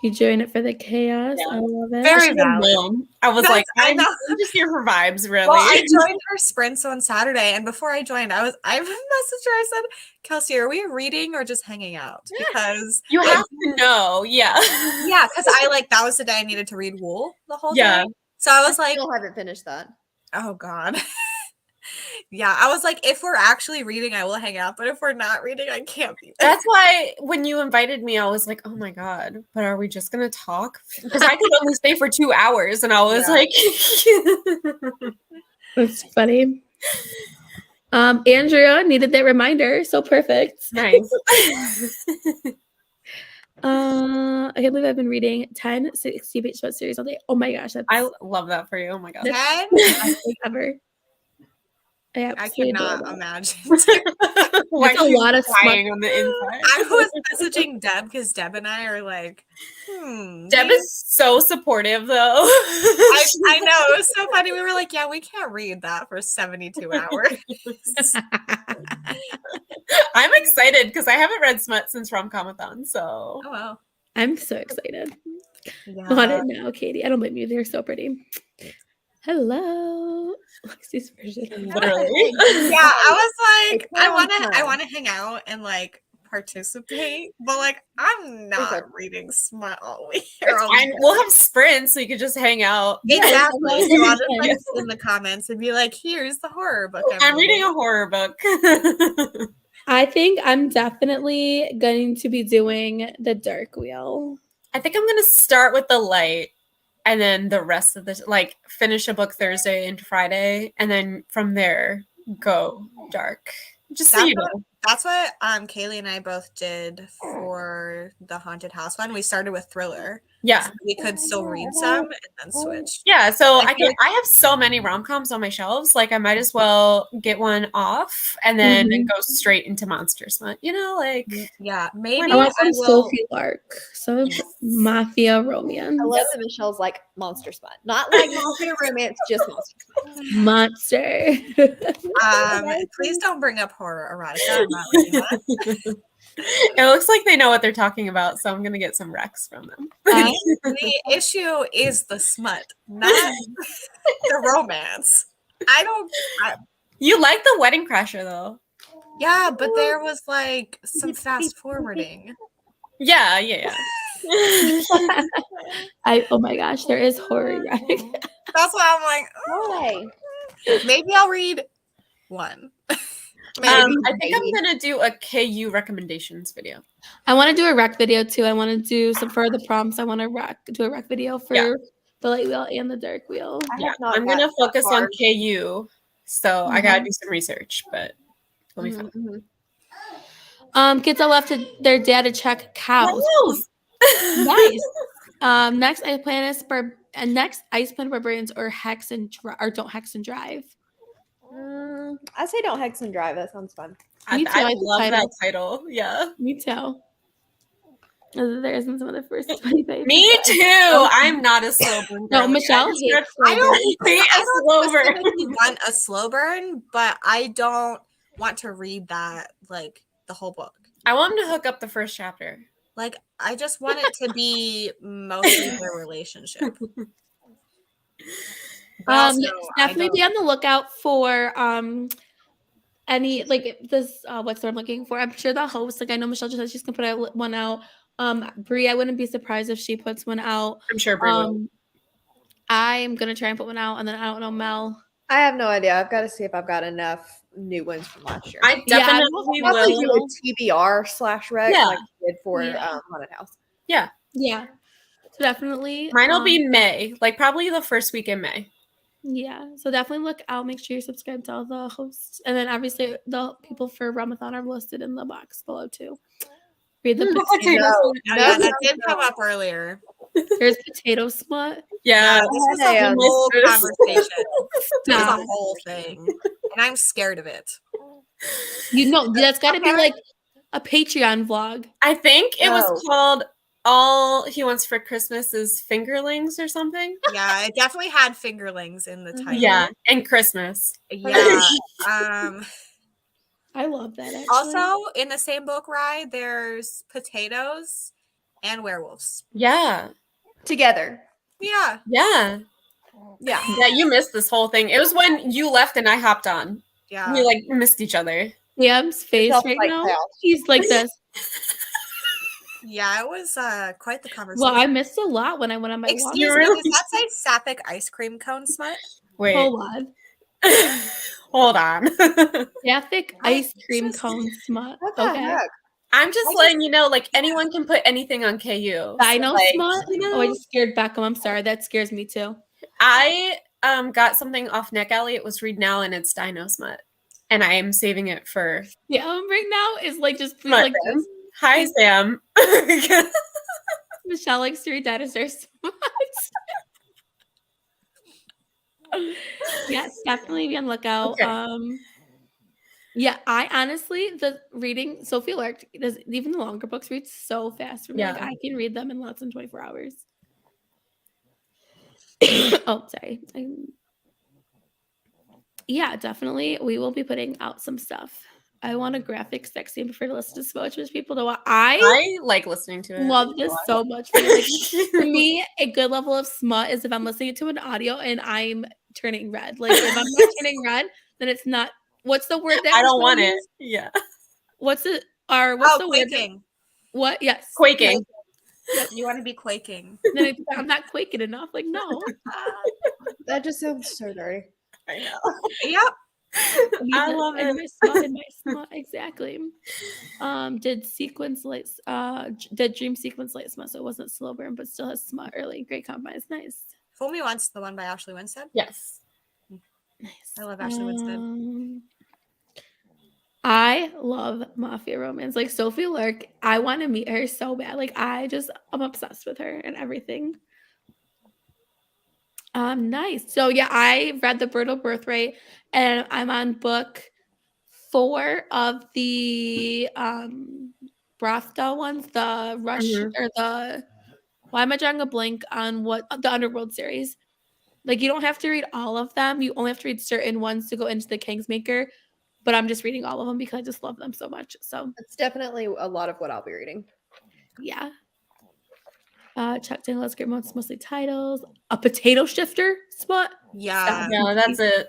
you join it for the chaos. Yeah. I love it. Very valid. I was like, I I'm know. just here for vibes, really. Well, I joined her sprints on Saturday, and before I joined, I messaged her. I said, "Kelsey, are we reading or just hanging out?" Because you have to know, yeah. yeah, because that was the day I needed to read Wool the whole Yeah. day. So I was like, still haven't finished that. "Oh God." Yeah, I was like, if we're actually reading, I will hang out, but if we're not reading, I can't be there. That's why when you invited me, I was like, oh my God, but are we just going to talk? Because I could only stay for 2 hours. And I was like, That's funny. Andrea needed that reminder. So perfect. nice. I can't believe I've been reading 10 60-page short series all day. Oh my gosh. I love that for you. Oh my God. Ted? the best thing ever. I cannot imagine. Why That's a lot of crying on the inside. I was messaging Deb because Deb and I are like, Deb is so supportive, though. I know. It was so funny. We were like, yeah, we can't read that for 72 hours. I'm excited because I haven't read smut since Rom-Comathon, so. Oh, wow. I'm so excited. Yeah. On it now, Katie. I don't blame you. They're so pretty. Hello. Lexi's version. Literally. Yeah, I was like, It's not I fun. want to hang out and like participate, but like I'm not reading smut all week. It's fine. We'll have sprints so you could just hang out. Exactly. Yes. So I'll just like sit in the comments and be like, here's the horror book. I'm reading a horror book. I think I'm definitely going to be doing the dark wheel. I think I'm going to start with the light and then the rest of the, like, finish a book Thursday into Friday, and then from there, go dark. Just so you know. That's what Kaylee and I both did for the haunted house one. We started with thriller. Yeah. So we could still read some and then switch. Yeah, so I feel I have so many rom-coms on my shelves, like I might as well get one off and then go straight into monster smut. You know, like yeah, maybe I want some will. Sophie Lark, some mafia romance. I love that Michelle's like monster smut, not like monster romance, just monster. Monster. Please don't bring up horror erotica. I'm not reading that. it looks like they know what they're talking about, so I'm gonna get some recs from them. The issue is the smut, not the romance. You like the Wedding Crasher though. Yeah, but there was like some fast forwarding. Yeah. Oh my gosh, there is horror. That's why I'm like, Why? maybe I'll read one. I think I'm gonna do a KU recommendations video. I want to do a rec video too. I want to do some for the prompts. I want to do a rec video for the light wheel and the dark wheel. I'm gonna focus on KU, so I gotta do some research, but it'll be fun. Kids all left their dad to check cows. Nice. Next ice planet next ice planet barbarians or hex and don't hex and drive. I say don't hex and drive. That sounds fun. I love that title. Yeah. Me too. There isn't some of the first 20 pages. Me too. I'm not a slow burn. No, Michelle hates I don't specifically want a slow burn, but I don't want to read that like the whole book. I want him to hook up the first chapter. Like I just want it to be mostly their relationship. Definitely be on the lookout for any like this what's the word I'm looking for. I'm sure the host, like I know Michelle just said she's gonna put one out. Brie, I wouldn't be surprised if she puts one out. I'm sure Brie will. I'm gonna try and put one out, and then I don't know, Mel. I have no idea. I've got to see if I've got enough new ones from last year. I definitely will do will. a TBR/rec like I did for Haunted House. Yeah. So definitely. Mine will be May, like probably the first week in May. Yeah. So definitely look out. Make sure you subscribe to all the hosts, and then obviously the people for Realmathon are listed in the box below too. Read the That did come up earlier. There's potato smut. Yeah, this was a whole conversation. This is a whole thing, and I'm scared of it. You know, that's got to be like a Patreon vlog. I think it was Oh. called All He Wants for Christmas is Fingerlings or something. Yeah, it definitely had fingerlings in the Mhm. title. Yeah, and Christmas. Yeah. I love that actually. Also, in the same book, Rye, there's potatoes and werewolves. Yeah. Together. Yeah. Yeah. Yeah. Yeah, you missed this whole thing. It was when you left and I hopped on. Yeah. We like missed each other. Sam's face also right like now. chaos. He's like this. Yeah, it was quite the conversation. Well, I missed a lot when I went on my walk. Excuse You me, really- does that say sapphic ice cream cone smut? Wait. Hold on. Hold on. Sapphic ice cream cone smut. What the Okay. heck? I'm just letting you know, like anyone can put anything on KU. Dino like, smut? you know, Oh, I just scared Beckham. I'm sorry. That scares me too. I got something off Neck Alley. It was Read Now and it's Dino Smut. And I am saving it for Yeah, right now is like just Smut like Sam. this. Hi Sam. Michelle likes to read dinosaur smut. Yes, definitely be on lookout. Okay. Yeah, I honestly the reading Sophie Lark does even the longer books read so fast for me. Like Yeah. I can read them in less than 24 hours. Oh, sorry. Yeah, definitely. We will be putting out some stuff. I want a graphic sexy and prefer to listen to smut, which people know. I like listening to it. Love this so much. For me. Like, for me, a good level of smut is if I'm listening to an audio and I'm turning red. Like if I'm not turning red, then it's not. What's the word that I don't Michelle want it. used? Yeah. What's it? Or what's the word? Quaking. What? Yes. Quaking. Yep, you want to be quaking. Then I'm not quaking enough. Like no. That just sounds so dirty. I know. Yep. I love and it. my smut exactly. Did dream sequence light smut, so it wasn't slow burn, but still has smut early. Great compromise. Nice. Fool Me Once, the one by Ashley Winstead. Yes. Nice. I love Ashley Winstead. I love mafia romance. Like Sophie Lark, I want to meet her so bad. Like I'm obsessed with her and everything. Nice. So yeah, I read The Brutal Birthright and I'm on book 4 of the Brathda ones, the Rush or the why am I drawing a blank on what the Underworld series? Like you don't have to read all of them. You only have to read certain ones to go into the Kingsmaker. But I'm just reading all of them because I just love them so much. So It's definitely a lot of what I'll be reading. yeah. Chuck Daniels great moments, mostly titles. A potato shifter spot. Yeah. No, that's it.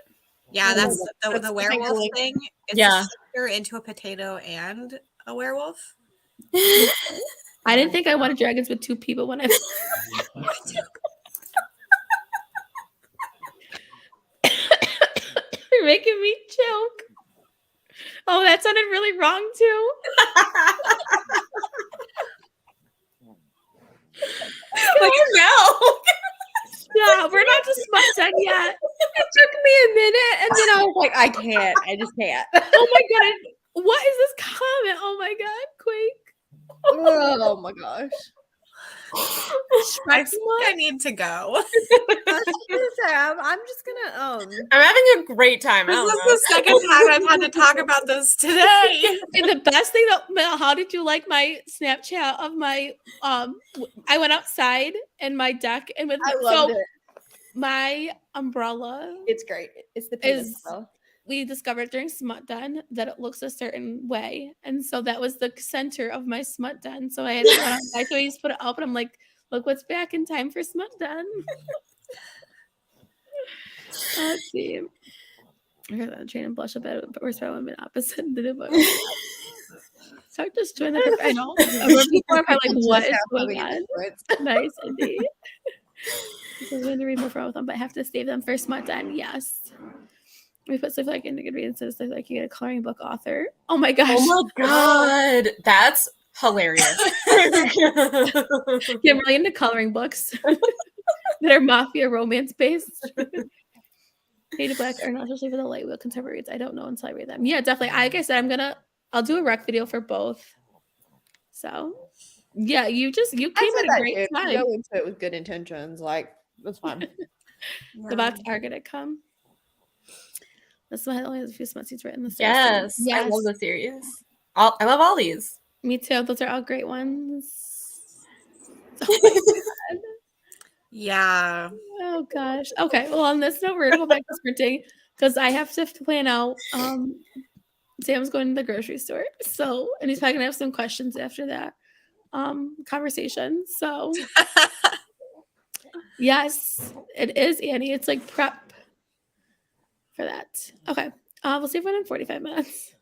Yeah, that's the the werewolf finger thing. It's Yeah. a shifter into a potato and a werewolf. I didn't think I wanted dragons with 2 people when I You're making me choke. Oh, that sounded really wrong too. Like no. Yeah, we're not just smut done yet. It took me a minute, and then I was like, I can't. I just can't. Oh my god. What is this comment? Oh my god, Quake. Oh my gosh. I think I need to go. I was gonna say, I'm just gonna I'm having a great time. I This don't is know. the second time I've had to talk about this today. And the best thing that Mel, how did you like my Snapchat of my I went outside in my deck and with I loved it. my umbrella It's great. It's the peanut is umbrella. we discovered during smut den that it looks a certain way. And so that was the center of my smut den. So I had to go outside, so I just put it up and I'm like, look what's back in time for smut den. Let's see. I got that train and blush a bit, but we're probably opposite. Start just join the I know. People are probably like, what is going on? Nice, indeed. So I'm going to read more from them, but I have to save them for smut den. Yes. We put stuff like in the Goodreads, so it's like you get a coloring book author. Oh my gosh. Oh my god. That's hilarious. Get really into coloring books that are mafia romance based. Faded Black are not especially for the light wheel contemporary reads. I don't know until I read them. Yeah, definitely. Like I said, I'll do a rec video for both. So yeah, you came at a great time. Go into it with good intentions. Like, that's fine. The bots are gonna come. That's why I only have a few smut seeds written in the Yes. I love the series. I love all these. Me too. Those are all great ones. Oh my God. Yeah. Oh gosh. Okay. Well, on this note, we're gonna go back to sprinting because I have to plan out. Sam's going to the grocery store, so and he's probably gonna have some questions after that conversation. So yes, it is, Annie. It's like prep for that. Okay. We'll see everyone in 45 minutes.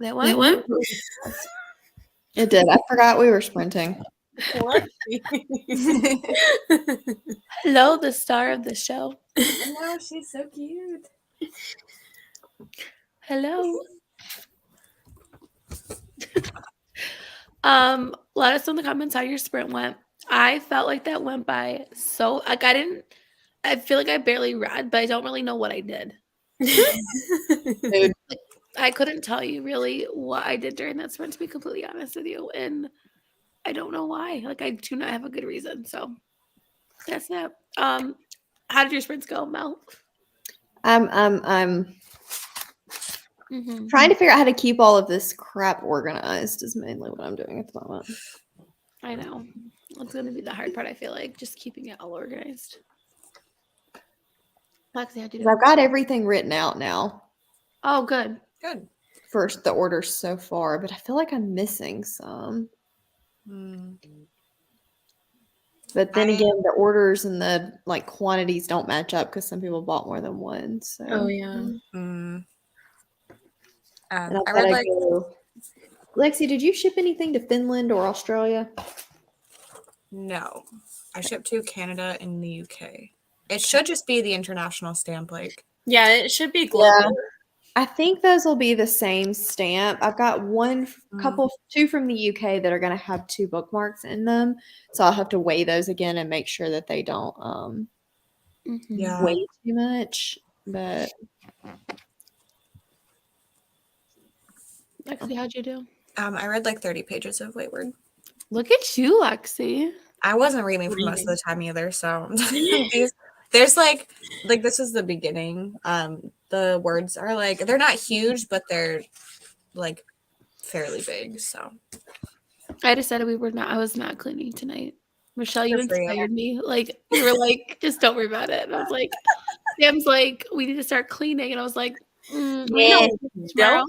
That one? It did. I forgot we were sprinting. Hello, the star of the show. I know, she's so cute. Hello. Let us know in the comments how your sprint went. I felt like that went by so like I feel like I barely read, but I don't really know what I did. Dude. I couldn't tell you really what I did during that sprint, to be completely honest with you. And I don't know why. Like I do not have a good reason. So that's that. How did your sprints go, Mel? I'm trying to figure out how to keep all of this crap organized is mainly what I'm doing at the moment. I know. It's gonna be the hard part, I feel like, just keeping it all organized. Lexi, how'd you do? I've got everything written out now. Oh, good. Good. First, the orders so far, but I feel like I'm missing some. But then again, the orders and the like quantities don't match up because some people bought more than one. So Oh yeah. and I I've read gotta like go. Lexi, did you ship anything to Finland or Australia? no. I shipped to Canada and the UK. It should just be the international stamp, like. Yeah, it should be global. I think those will be the same stamp. I've got two from the UK that are going to have 2 bookmarks in them. So I'll have to weigh those again and make sure that they don't Yeah. weigh too much. But Lexi, how'd you do? I read like 30 pages of Wayward. Look at you, Lexi. I wasn't reading for most of the time either, so there's like this is the beginning. The words are like they're not huge, but they're like fairly big. So I decided I was not cleaning tonight. Michelle, you Good for you. inspired me. Like you were like, just don't worry about it. And I was like, Sam's like, we need to start cleaning. And I was like, Yeah. tomorrow.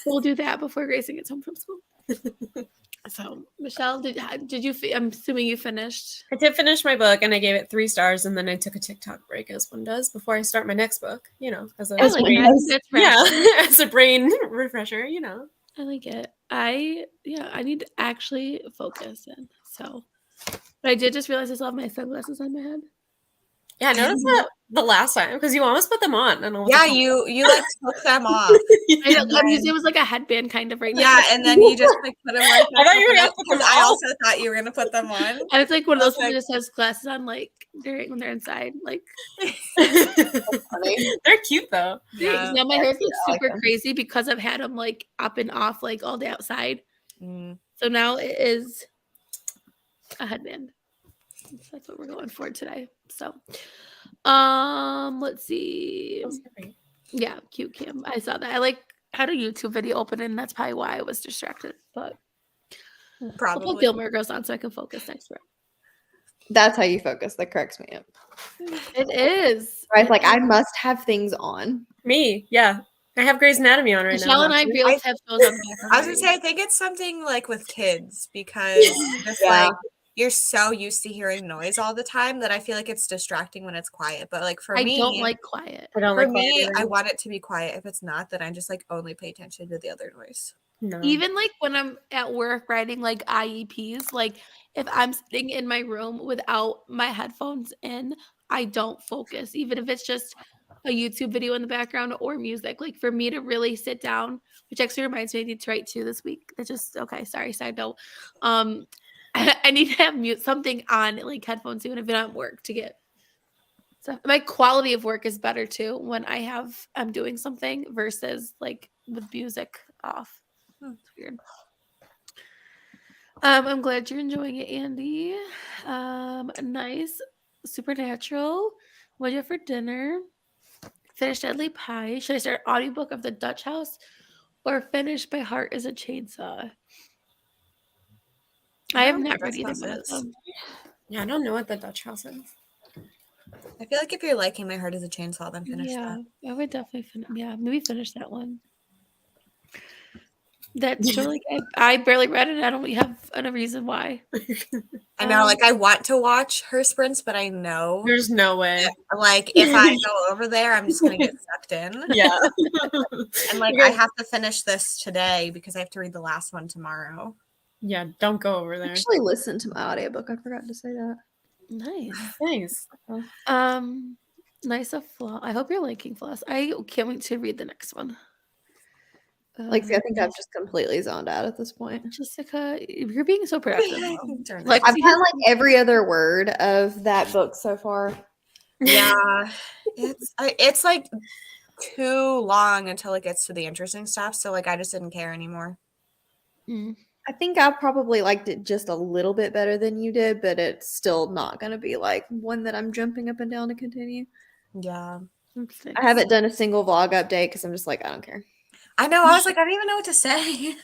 We'll do that before Grayson gets home from school. So Michelle, did you? I'm assuming you finished. I did finish my book and I gave it 3 stars, and then I took a TikTok break, as one does, before I start my next book. You know, as a as a brain refresher. You know, I like it. I need to actually focus in. So, but I did just realize I still have my sunglasses on my head. Yeah, I noticed that the last time because you almost put them on. And yeah, you like took them off. I'm using it was like a headband kind of right now. Yeah, and then you just like put them on. I thought you were gonna put them I off. also thought you were gonna put them on. And it's like one of those people who just has glasses on like when they're inside. Like they're cute though. Yeah. Now my hair's like super crazy because I've had them like up and off like all day outside. So now it is a headband. So that's what we're going for today. So let's see. Yeah, cute Kim. I saw that. I like had a YouTube video open and that's probably why I was distracted. But probably I'll put Gilmore Girls on so I can focus next round. That's how you focus. That cracks me up. It is. Right? Like I must have things on. Me, yeah. I have Grey's Anatomy on right now. Michelle and I both have shows on the background. I was gonna say I think it's something like with kids because just like you're so used to hearing noise all the time that I feel like it's distracting when it's quiet. But like for me, I don't like quiet. For me, I want it to be quiet. If it's not, then I just like only pay attention to the other noise. No. Even like when I'm at work writing like IEPs, like if I'm sitting in my room without my headphones in, I don't focus, even if it's just a YouTube video in the background or music. Like for me to really sit down, which actually reminds me I need to write 2 this week. That's just okay. Sorry, side note. I need to have something on like headphones even if I'm at work to get stuff. My quality of work is better too when I'm doing something versus like with music off. It's weird. I'm glad you're enjoying it, Andy. Nice. Supernatural. What did you have for dinner? Finished Deadly Pie. Should I start an audiobook of The Dutch House or finish My Heart is a Chainsaw? I have not read either one of them. Yeah, I don't know what The Dutch House is. I feel like if you're liking My Heart is a Chainsaw, then finish that. I would definitely maybe finish that one. That's totally good. I barely read it. I don't have a reason why. I know, like I want to watch her sprints, but I know There's no way. like if I go over there, I'm just gonna get sucked in. Yeah. And like I have to finish this today because I have to read the last one tomorrow. Yeah, don't go over I there. actually listened to my audiobook. I forgot to say that. Nice. Nice. Nice of Floss. I hope you're liking Floss. I can't wait to read the next one. Like, see, I think I've just completely zoned out at this point. Jessica, you're being so productive. Like, I've gotten like every other word of that book so far. Yeah, it's like too long until it gets to the interesting stuff. So like I just didn't care anymore. I think I probably liked it just a little bit better than you did, but it's still not going to be like one that I'm jumping up and down to continue. Yeah. I haven't done a single vlog update because I'm just like, I don't care. I know. I was like, I don't even know what to say.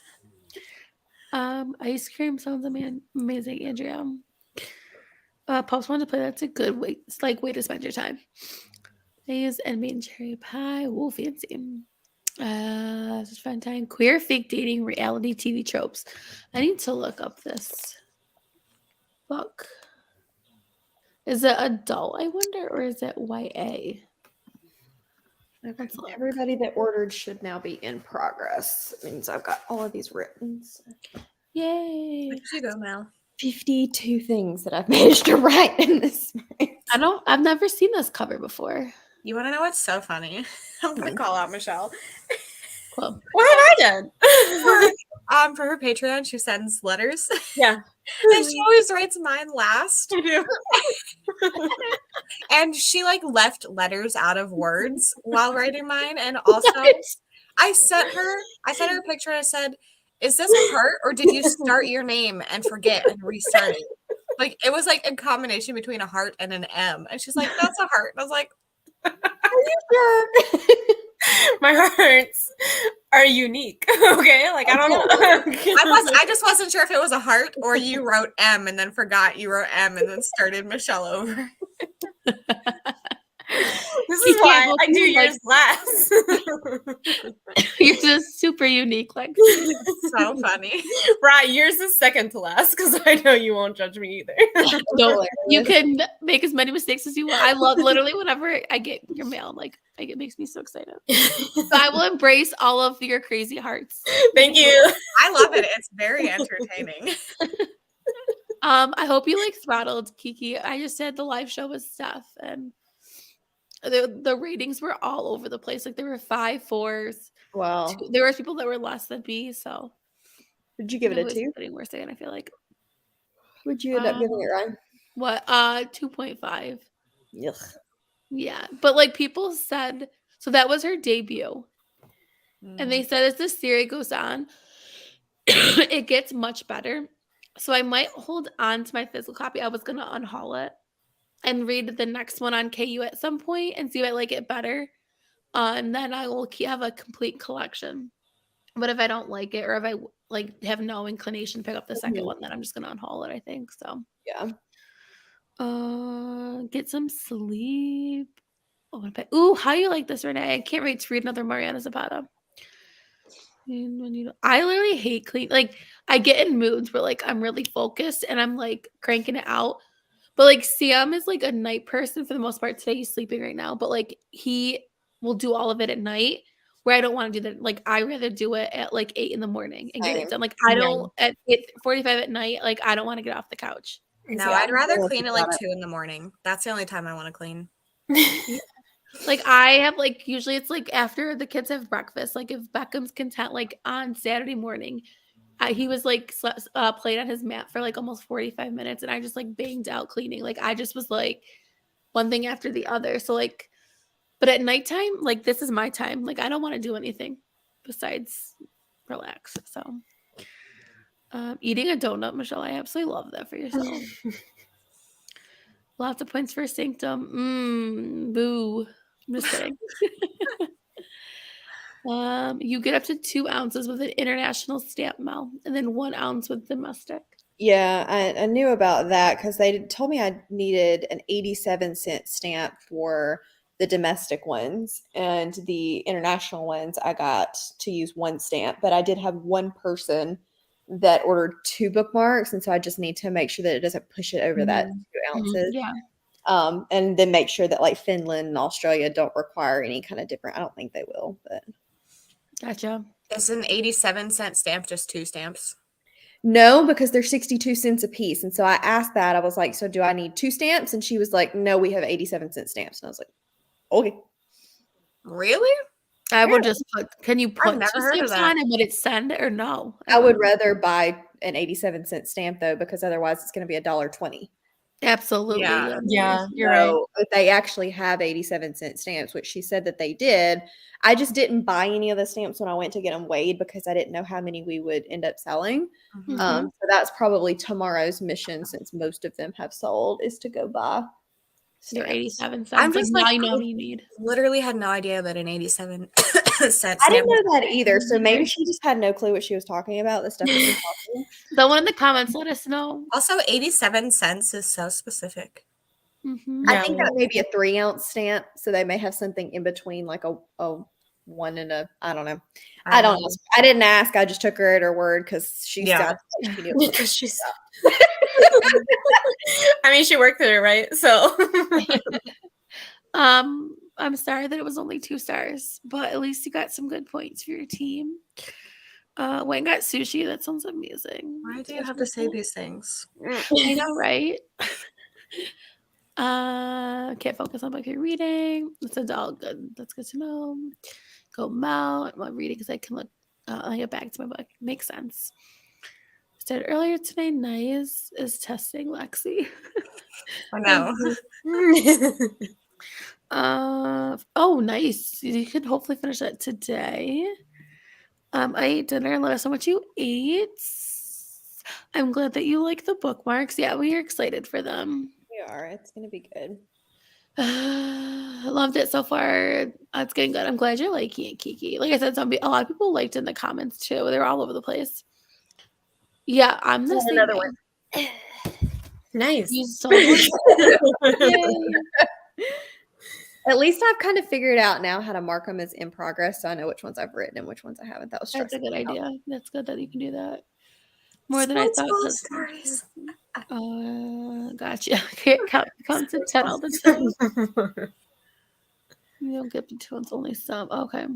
Ice cream sounds amazing, Andrea. Pops wanted to play. That's a good way. It's like way to spend your time. I use envy and cherry pie. Woo, fancy. It's a fun time. Queer fake dating reality TV tropes. I need to look up this book. Is it adult, I wonder, or is it YA? Everybody that ordered should now be in progress. It means I've got all of these written. So. Yay! Where did you go, Mel? 52 things that I've managed to write in this month. I've never seen this cover before. You want to know what's so funny? I'm gonna call out Michelle. Cool. What have I done? For her Patreon, she sends letters. Yeah. And she always writes mine last. I do. And she like left letters out of words while writing mine. And also I sent her a picture and I said, is this a heart or did you start your name and forget and restart it? Like it was like a combination between a heart and an M. And she's like, that's a heart. And I was like, are you sure? My hearts are unique. Okay, like I don't know. I just wasn't sure if it was a heart or you wrote M and then forgot you wrote M and then started Michelle over. This is why I do yours last. You're just super unique, like so funny. Right, yours is second to last because I know you won't judge me either. No, you can make as many mistakes as you want. I love literally whenever I get your mail, I'm like, it makes me so excited. So I will embrace all of your crazy hearts. Thank you. I love it. It's very entertaining. I hope you like throttled Kiki. I just did the live show with Steph and the ratings were all over the place. Like there were 5 4s. Wow. There were people that were less than B. So did you give it a 2? Getting worse again, I feel like. Would you end up giving it, Ryan? What? 2.5. Ugh. Yeah, but like people said, so that was her debut, and they said as the series goes on, it gets much better. So I might hold on to my physical copy. I was gonna unhaul it and read the next one on KU at some point and see if I like it better. And then I will have a complete collection. But if I don't like it, or if I like have no inclination to pick up the second one, then I'm just gonna unhaul it, I think. So yeah. Get some sleep. Ooh, how you like this, Renee? I can't wait to read another Mariana Zapata. I literally hate clean. Like I get in moods where like I'm really focused and I'm like cranking it out. But like Sam is like a night person for the most part. Today he's sleeping right now, but like he will do all of it at night. Where I don't want to do that. Like I rather do it at like 8 in the morning and get it done. Like I don't at 8:45 at night. Like I don't want to get off the couch. No, I'd rather clean it like 2 in the morning. That's the only time I want to clean. Like I have like usually it's like after the kids have breakfast. Like if Beckham's content, like on Saturday morning, he was like played on his mat for like almost 45 minutes, and I just like banged out cleaning. Like I just was like one thing after the other. So like, but at nighttime, like this is my time. Like I don't want to do anything besides relax. So eating a donut, Michelle, I absolutely love that for yourself. Lots of points for Sanctum. Boo. I'm just kidding. You get up to 2 ounces with an international stamp, Mel, and then 1 ounce with domestic. Yeah, I knew about that because they told me I needed an 87-cent stamp for the domestic ones, and the international ones I got to use one stamp. But I did have one person that ordered 2 bookmarks, and so I just need to make sure that it doesn't push it over that 2 ounces. Yeah. And then make sure that like Finland and Australia don't require any kind of different. I don't think they will, but Gotcha. Is an 87-cent stamp just 2 stamps? no, because they're 62 cents a piece. And so I asked that. I was like, so do I need 2 stamps? And she was like, no, we have 87-cent stamps. And I was like, okay. Really? I would just put. Can you put never 2 heard of stamps that. on and would it send or no? I would rather buy an 87-cent stamp though, because otherwise it's going to be $1.20. Absolutely. Yeah. Yeah, you're right. So if they actually have 87-cent stamps, which she said that they did, I just didn't buy any of the stamps when I went to get them weighed because I didn't know how many we would end up selling. Mhm. So that's probably tomorrow's mission, since most of them have sold, is to go buy They're stamps. 87 cents. I'm Like just now like, you know I what you need. literally had no idea that an 87 cent I didn't stamp was know that either. So Mhm. maybe she just had no clue what she was talking about, the stuff that she's talking. Someone in the comments let us know. Also, 87 cents is so specific. Mhm. I Yeah, think that may be a 3-ounce stamp, so they may have something in between, like a 1 and a, I don't know. I don't know. I didn't ask. I just took her at her word because she Yeah. sounds like she knew what Because she's. I mean, she worked there, right? So. I'm sorry that it was only 2 stars, but at least you got some good points for your team. Wayne got sushi. That sounds amazing. Why do you have to say these things? I know, right? Can't focus on book you're reading. That's all good. That's good to know. Go mount. I'm reading because I can look. I get back to my book. Makes sense. Said earlier today. Nice is testing Lexi. I know. Oh, nice. You could hopefully finish that today. I ate dinner. Let us know what you ate. I'm glad that you like the bookmarks. Yeah, we are excited for them. We are. It's going to be good. Loved it so far. It's getting good. I'm glad you're liking it, Kiki. Like I said, a lot of people liked it in the comments too. They were all over the place. Yeah, I'm the same Another way. one. Nice. You sold one. Yay. At least I've kind of figured out now how to mark them as in progress, so I know which ones I've written and which ones I haven't. That was That's a stressful. good idea. That's good that you can do that. More than I thought. Stories. Gotcha. Can't count to 10 all the time. You don't get the 2 ones, only some. Okay.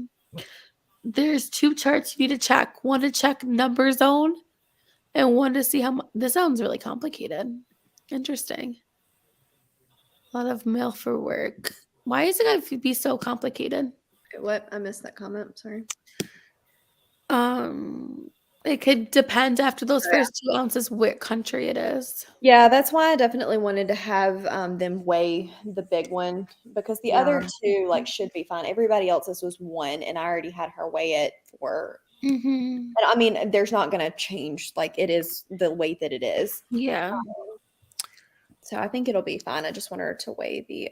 There's 2 charts you need to check. One to check number zone, and one to see how much. This sounds really complicated. Interesting. A lot of mail for work. Why is it going to be so complicated? What? I missed that comment. Sorry. It could depend after those first 2 ounces what country it is. Yeah, that's why I definitely wanted to have them weigh the big one, because the other 2 like should be fine. Everybody else's was 1, and I already had her weigh it for. Mm-hmm. And I mean, there's not going to change. Like, it is the weight that it is. Yeah. So I think it'll be fine. I just want her to weigh the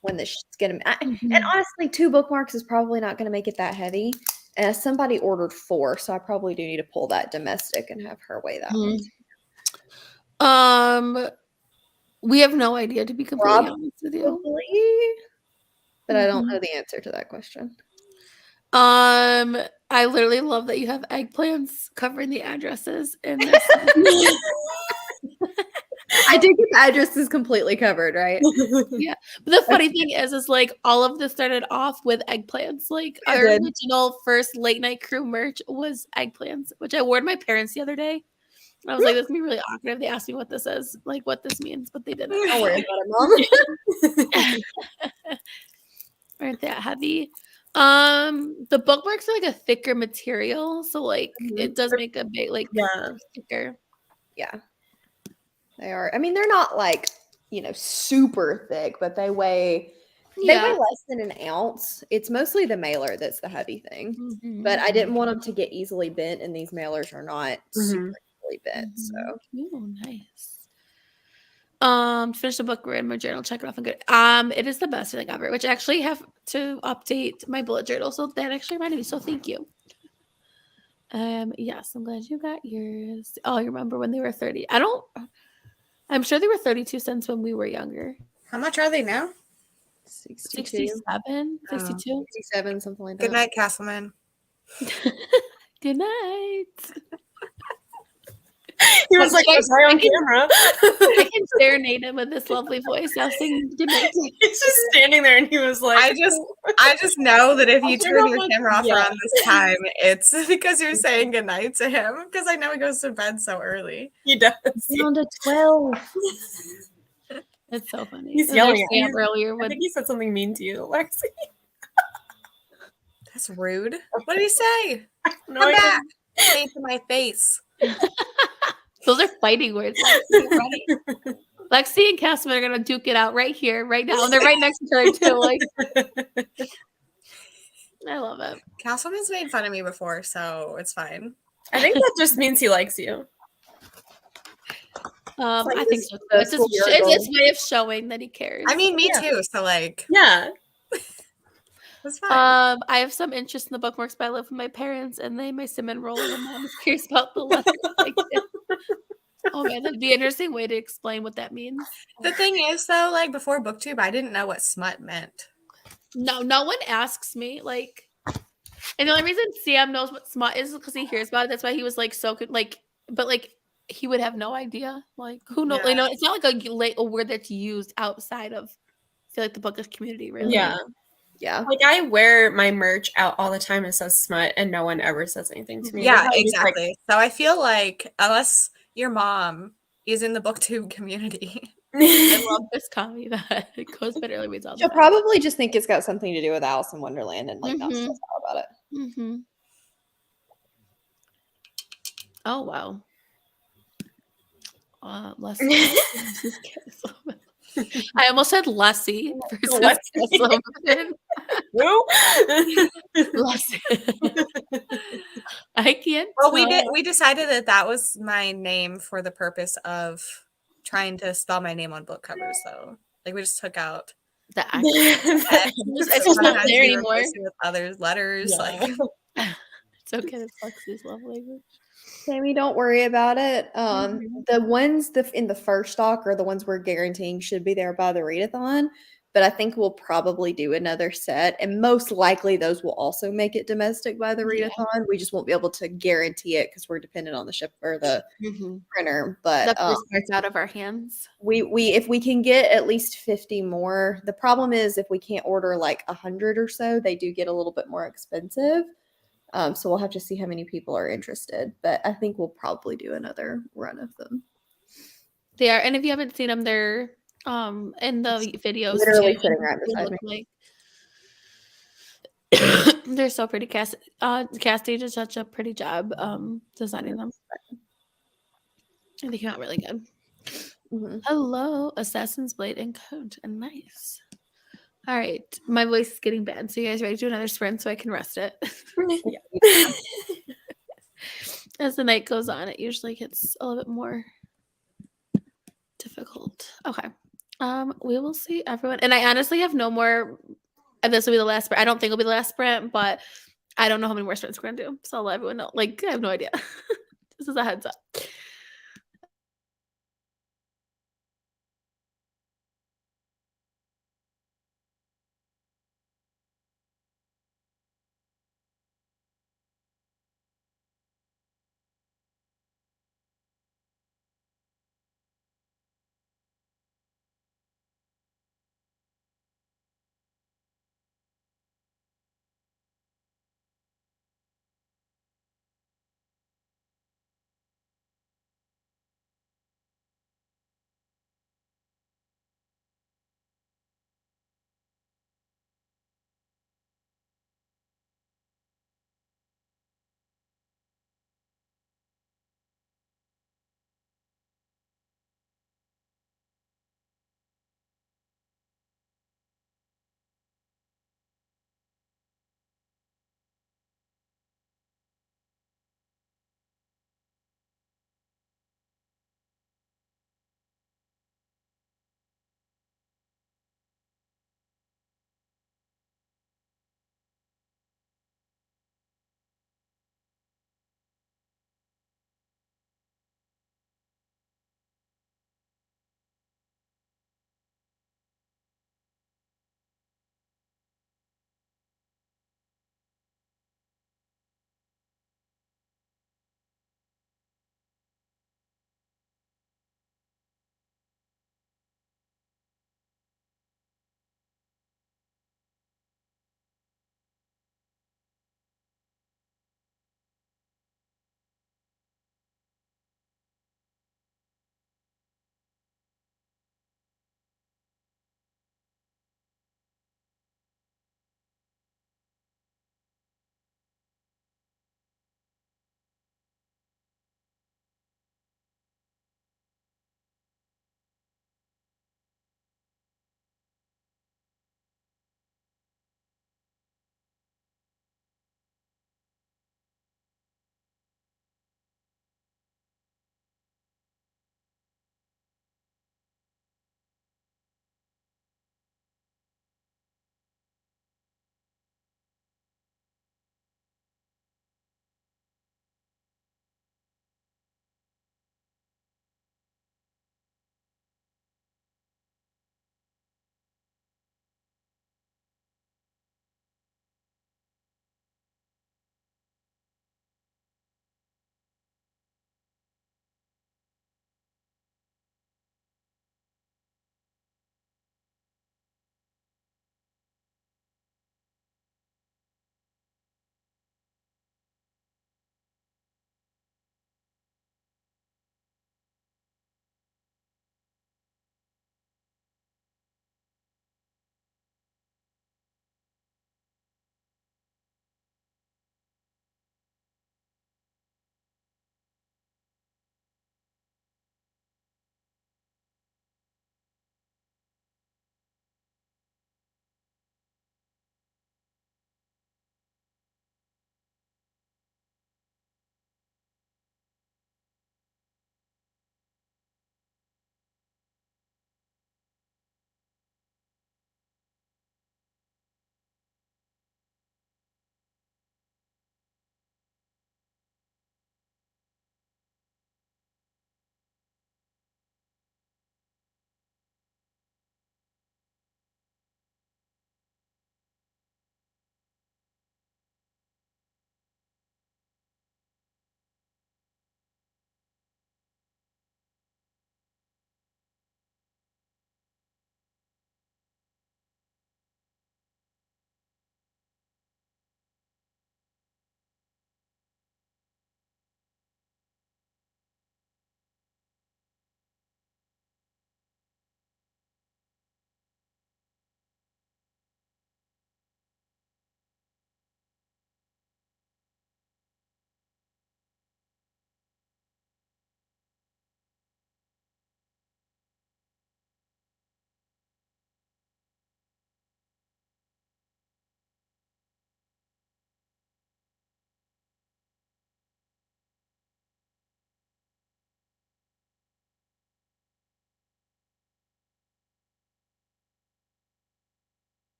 when the she's gonna. Mhm. And honestly, 2 bookmarks is probably not going to make it that heavy. And somebody ordered 4, so I probably do need to pull that domestic and have her weigh that one. We have no idea, to be completely honest with you. Probably, but I don't know the answer to that question. I literally love that you have eggplants covering the addresses in this. I did get the addresses completely covered, right? Yeah. But the funny thing is like all of this started off with eggplants. Like our did. original first late night crew merch was eggplants, which I wore to my parents the other day. And I was like, this is gonna be really awkward if they ask me what this is, like what this means, but they didn't. Don't worry about it, Mom. Aren't that heavy? The bookmarks are like a thicker material, so like it does make a big thicker. Yeah, they are. I mean, they're not like super thick, but they weigh less than an ounce. It's mostly the mailer that's the heavy thing. Mm-hmm. But I didn't want them to get easily bent, and these mailers are not super easily bent. So Ooh, nice. Finish the book, read my journal, check it off, and good. It is the best thing ever. Which I actually have to update my bullet journal, so that actually reminded me. So thank you. Yes, I'm glad you got yours. Oh, you remember when they were 30? I'm sure they were 32 cents when we were younger. How much are they now? 62, 67, 62. 67, something like that. Good night, Castleman. Good night. He was like, I- was right on I can- camera. I can serenade him with this lovely voice. I'll sing good night to you. He's just standing there, and he was like, I just know that if you turn turn off your my- camera off yeah. around this time, it's because you're saying goodnight to him. Because I know he goes to bed so early. he does. Down to 12. It's so funny. He's And yelling there's at Sam earlier I with think he said something mean to you, Lexi. That's rude. What did he say? No, Come I back. Say to my face. those are fighting words. Lexi, get ready. Lexi and Castleman are gonna duke it out right here, right now. And they're right next to each other too. Like I love it. Castleman's made fun of me before, so it's fine. I think that just means he likes you. I think so. the It's school year his goal. way of showing that he cares. I mean, me Yeah. too. So like, Yeah. it's fine. I have some interest in the bookmarks, but I live with my parents and they miss them enrolling and mom is curious about the letters. Like, oh man, that'd be an interesting way to explain what that means. The thing is, though, like before BookTube, I didn't know what smut meant. No one asks me. Like, and the only reason Sam knows what smut is because he hears about it. That's why he was like so good. Like, but like he would have no idea. Like, who knows? Yeah. You know, it's not like a word that's used outside of I feel like the bookish community, really. Yeah. Yeah. Like I wear my merch out all the time. It says smut, and no one ever says anything to me. Yeah, They're probably just like, exactly. So I feel like unless your mom is in the BookTube community, I love this comedy that goes but early reads all the She'll time. probably just think it's got something to do with Alice in Wonderland and like not Mhm. stress out about it. Mm-hmm. Oh wow. Leslie. I almost said Lessie versus Leslie. Slogan. Who? Lessie. I can't. well, we decided that was my name for the purpose of trying to spell my name on book covers. So like we just took out. The accent. It's just not there anymore. With other letters, Yeah. like It's okay. It's Lexi's love language. Sammy, don't worry about it. Mhm. The ones in the first stock are the ones we're guaranteeing should be there by the readathon. But I think we'll probably do another set, and most likely those will also make it domestic by the Yeah. readathon. We just won't be able to guarantee it because we're dependent on the ship or the Mm-hmm. printer. But The first part's out of our hands. we if we can get at least 50 more. The problem is if we can't order like 100 or so, they do get a little bit more expensive. So we'll have to see how many people are interested. But I think we'll probably do another run of them. They are, and if you haven't seen them, they're in the videos Literally too. sitting right They beside look me. like they're so pretty. Cassie did such a pretty job designing them. And they came out really good. Mhm. Hello, Assassin's Blade and Code. And nice. All right. My voice is getting bad. So you guys ready to do another sprint so I can rest it? As the night goes on, it usually gets a little bit more difficult. Okay. We will see everyone. And I honestly have no more. And this will be the last sprint. I don't think it'll be the last sprint, but I don't know how many more sprints we're gonna do. So I'll let everyone know. Like, I have no idea. This is a heads up.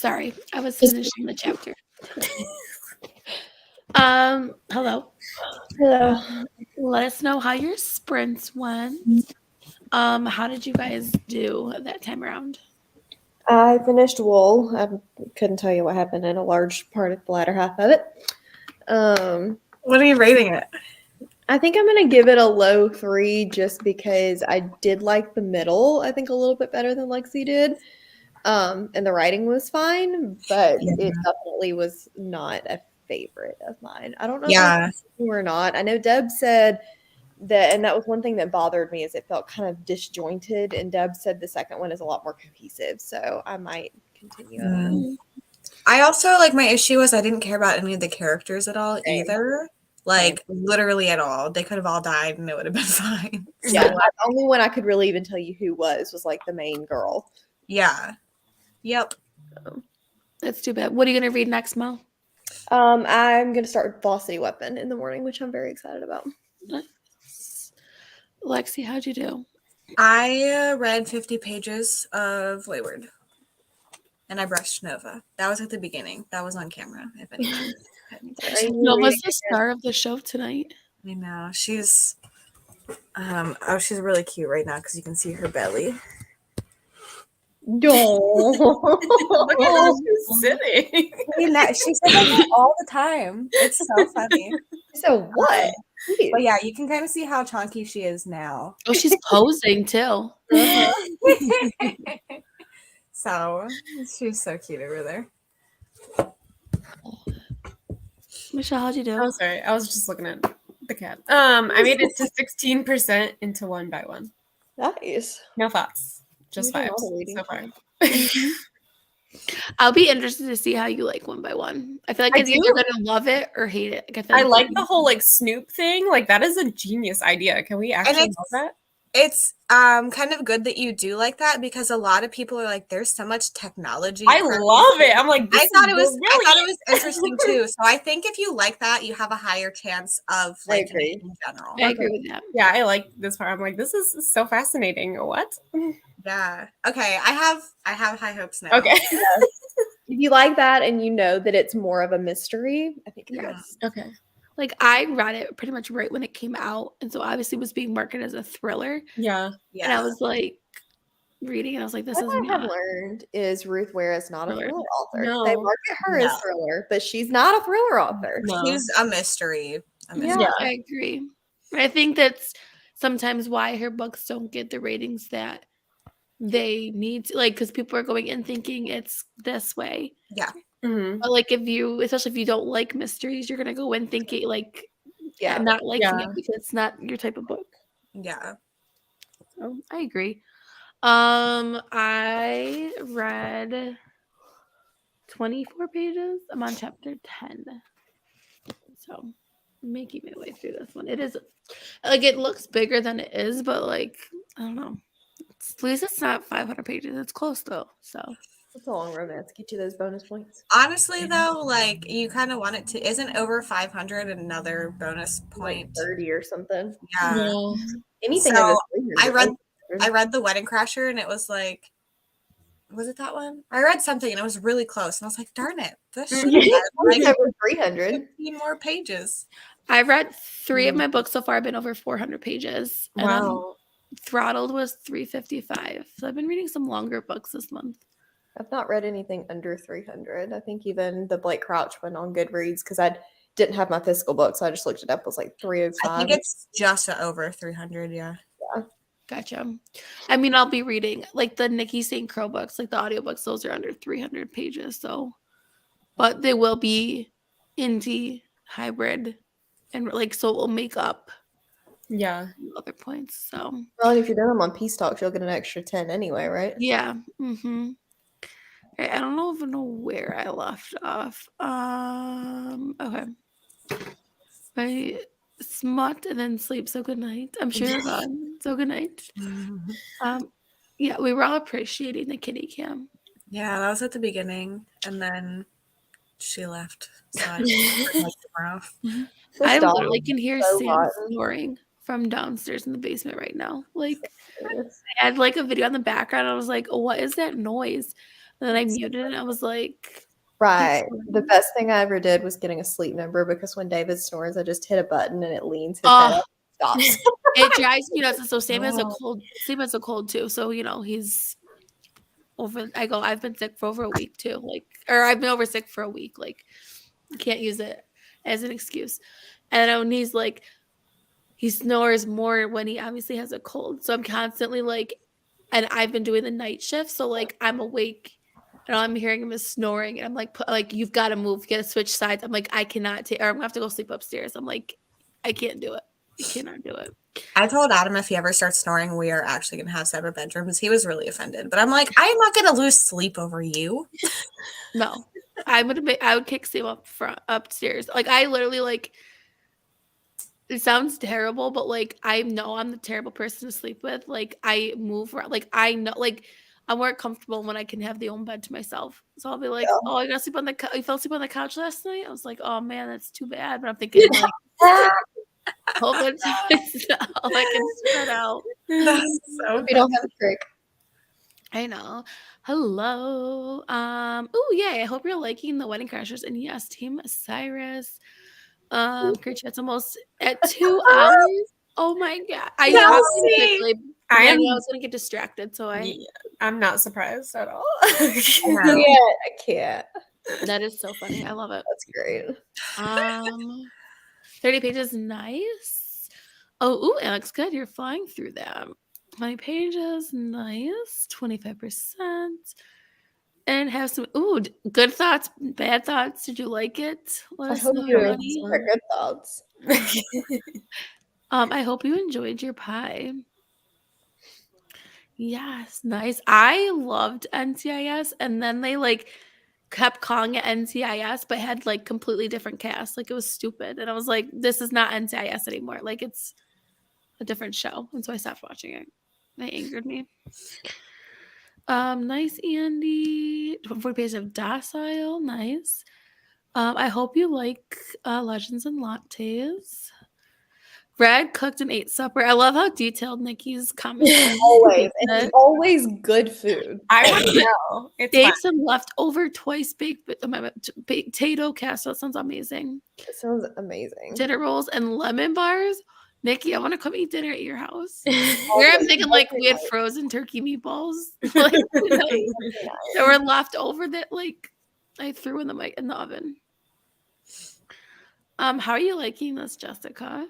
Sorry, I was finishing the chapter. Hello. Hello. Let us know how your sprints went. How did you guys do that time around? I finished Wool. I couldn't tell you what happened in a large part of the latter half of it. What are you rating it? I think I'm gonna give it a low 3 just because I did like the middle, I think a little bit better than Lexi did. And the writing was fine, but it definitely was not a favorite of mine. I don't know if it's or not. I know Deb said that, and that was one thing that bothered me is it felt kind of disjointed, and Deb said the second one is a lot more cohesive, so I might continue. I also, like, my issue was I didn't care about any of the characters at all either. Like, literally at all. They could have all died and it would have been fine. Yeah, the only one I could really even tell you who was like the main girl. Yeah. Yep. That's too bad. What are you gonna read next, Mo? I'm gonna start with Velocity Weapon in the morning, which I'm very excited about. Lexi, how'd you do? I read 50 pages of Wayward. And I brushed Nova. That was at the beginning. That was on camera, if anyone paid attention. Nova's the star of the show tonight. I know. She's she's really cute right now because you can see her belly. No. Look at how she's sitting. She says that all the time. It's so funny. So what? But yeah, you can kind of see how chunky she is now. Oh, she's posing too. So she's so cute over there. Michelle, how'd you do? Oh, sorry. I was just looking at the cat. I made it to 16% into 1 by 1. Nice. No thoughts. Just You're doing vibes all the reading. so far. I'll be interested to see how you like 1 by 1. I feel like it's either gonna love it or hate it. Like, I like the whole like Snoop thing. Like that is a genius idea. Can we actually love that? It's kind of good that you do like that because a lot of people are like, "There's so much technology." I love it. I'm like, I thought it was interesting too. So I think if you like that, you have a higher chance of liking it in general. I agree with that. Yeah, I like this part. I'm like, this is so fascinating. What? Yeah. Okay. I have high hopes now. Okay. If you like that and you know that it's more of a mystery, I think yes. Okay. Like I read it pretty much right when it came out, and so obviously it was being marketed as a thriller. Yeah. And I was like reading, and I was like, "This What is I not." have learned is Ruth Ware is not a thriller author. No. They market her as thriller, but she's not a thriller author. No. She's a mystery. Yeah, I agree. I think that's sometimes why her books don't get the ratings that they need to, like, because people are going in thinking it's this way. Yeah. Mm-hmm. But like especially if you don't like mysteries, you're gonna go in thinking like not liking it because it's not your type of book. Yeah. So I agree. I read 24 pages. I'm on chapter 10. So I'm making my way through this one. It is like it looks bigger than it is, but like I don't know. At least it's not 500 pages. It's close though. So it's a long romance. Get you those bonus points. Honestly, though, like you kind of want it to. Isn't over 500 another bonus point? Like 30 or something. Yeah. Anything. So over I read The Wedding Crasher, and it was like, was it that one? I read something, and it was really close, and I was like, darn it, this should have been like over 300. 15 more pages. I read 3 of my books so far. I've been over 400 pages. And Wow. Throttled was 355. So I've been reading some longer books this month. I've not read anything under 300. I think even the Blake Crouch one on Goodreads because I didn't have my physical book, so I just looked it up. It was like 305. I think it's just over 300. Yeah. Gotcha. I mean, I'll be reading like the Nikki St. Crow books, like the audiobooks. Those are under 300 pages. So, but they will be indie hybrid, and like so it will make up. Other points. So. Well, and if you're doing them on Peace Talks, you'll get an extra 10 anyway, right? Yeah. Mm-hmm. I don't know where I left off. Okay. I smut and then sleep. So good night. I'm sure you're gone. So good night. Yeah, we were all appreciating the kitty cam. Yeah, that was at the beginning, and then she left. So I like tomorrow. I literally can hear Sam snoring from downstairs in the basement right now. Like I had like a video on the background. I was like, "What is that noise?" And then I muted it. And I was like, Right. He's The best thing I ever did was getting a sleep number because when David snores, I just hit a button and it leans his head oh, up and stops. it drives me nuts. So Sam has a Oh. cold. Sam has a cold too. So he's over. I've been sick for over a week too. Like, or I've been over sick for a week. Like, can't use it as an excuse. And when he's like, he snores more when he obviously has a cold. So I'm constantly like, and I've been doing the night shift. So like I'm awake and all I'm hearing him is snoring. And I'm like, you've got to move, you got to switch sides. I'm like, I cannot take, or I'm gonna have to go sleep upstairs. I'm like, I can't do it. I cannot do it. I told Adam if he ever starts snoring, we are actually going to have separate bedrooms. He was really offended. But I'm like, I am not going to lose sleep over you. No, I would kick Sam upstairs. Like I literally like, it sounds terrible, but like I know I'm the terrible person to sleep with. Like I move around. Like I know, like I'm more comfortable when I can have the own bed to myself. So I'll be like, Yeah. "Oh, I gotta sleep on the. You fell asleep on the couch last night." I was like, "Oh man, that's too bad." But I'm thinking like, whole bed to myself. I can spread out. That's so Hope you don't have a trick. I know. Hello. Oh yeah. I hope you're liking the Wedding Crashers. And yes, Team Cyrus. Great chat's almost at 2 hours. Oh my god. I knew I was gonna get Kelsey! I knew I was gonna get distracted, so I'm not surprised at all. I can't. that is so funny. I love it. That's great. 30 pages, nice. Oh, ooh, Alex, good. You're flying through them. 20 pages, nice. 25%. And have some good thoughts, bad thoughts. Did you like it? Let I us hope know, you have honey. good thoughts. I hope you enjoyed your pie. Yes, nice. I loved NCIS, and then they like kept calling it NCIS, but had like completely different cast. Like it was stupid, and I was like, "This is not NCIS anymore. Like it's a different show." And so I stopped watching it. It angered me. Nice, Andy. 40 pages of docile. Nice. I hope you like Legends and Lattes. Brad cooked and ate supper. I love how detailed Nikki's comments are. Always. And it's always good food. I would know. It's They fine. ate some leftover twice baked potato casserole. That sounds amazing. It sounds amazing. Dinner rolls and lemon bars. Nikki, I want to come eat dinner at your house. Where I'm thinking like we had frozen turkey meatballs like, that were left over that like I threw in the oven. How are you liking this, Jessica?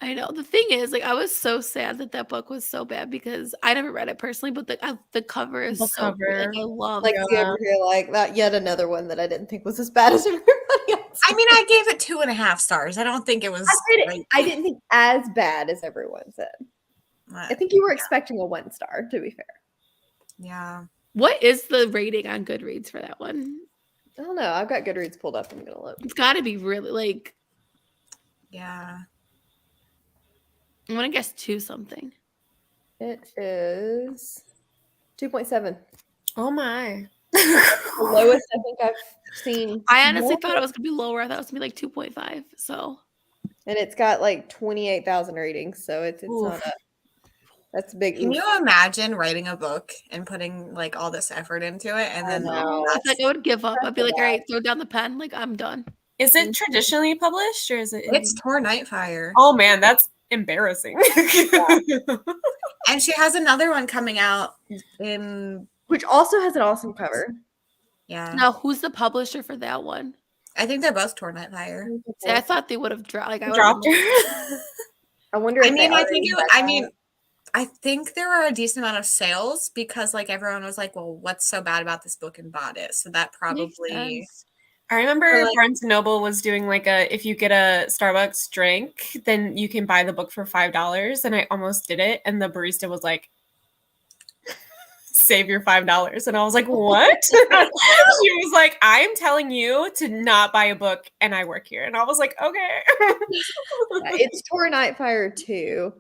I know. The thing is, like, I was so sad that book was so bad because I never read it personally, but the cover is so great. Like, I love like it. you over here like that. Yet another one that I didn't think was as bad as everybody else. I mean, I gave it 2.5 stars. I don't think it was. I didn't think as bad as everyone said. I think you were expecting a 1 star, to be fair. Yeah. What is the rating on Goodreads for that one? I don't know. I've got Goodreads pulled up. I'm gonna look. It's got to be really like. Yeah. I'm gonna guess 2 something. It is 2.7. Oh my. The lowest I think I've seen. I honestly thought it was gonna be lower. I thought it was gonna be like 2.5. So. And it's got like 28,000 ratings, so it's not a. That's big. Can you imagine writing a book and putting like all this effort into it, and then I think I would give up. I'd be like, all right, throw down the pen. Like I'm done. Is it traditionally published or is it? It's Tor Nightfire. Oh man, that's embarrassing. And she has another one coming out in, which also has an awesome cover. Yeah. Now, who's the publisher for that one? I think they're both Tor Nightfire. See, I thought they would have dropped. Like I dropped her. I wonder. If I think there were a decent amount of sales because like everyone was like, well, what's so bad about this book, and bought it. So that probably. I remember Barnes & Noble was doing like if you get a Starbucks drink, then you can buy the book for $5. And I almost did it. And the barista was like, save your $5. And I was like, what? She was like, I'm telling you to not buy a book and I work here. And I was like, okay. It's Tor Nightfire 2.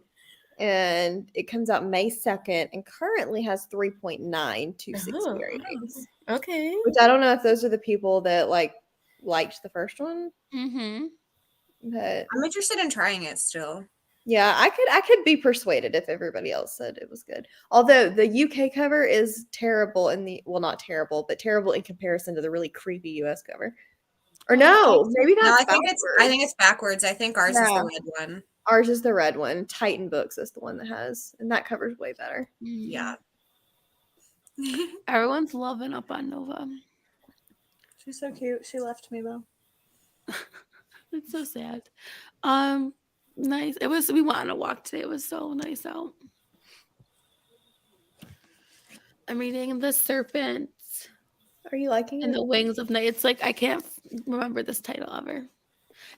And it comes out May 2nd and currently has 3.926 ratings. Okay. Which I don't know if those are the people that liked the first one. Mm-hmm. But I'm interested in trying it still. Yeah, I could be persuaded if everybody else said it was good. Although the UK cover is terrible in the well, not terrible, but terrible in comparison to the really creepy US cover. Or no, maybe No, that's I think it's backwards. I think ours is the Yeah. red one. Ours is the red one. Titan Books is the one that has, and that cover's way better. Yeah. Everyone's loving up on Nova. She's so cute. She left me though. It's so sad. Nice. It was. We went on a walk today. It was so nice out. I'm reading The Serpent Are you liking and it? the Wings of Night. It's like I can't remember this title ever.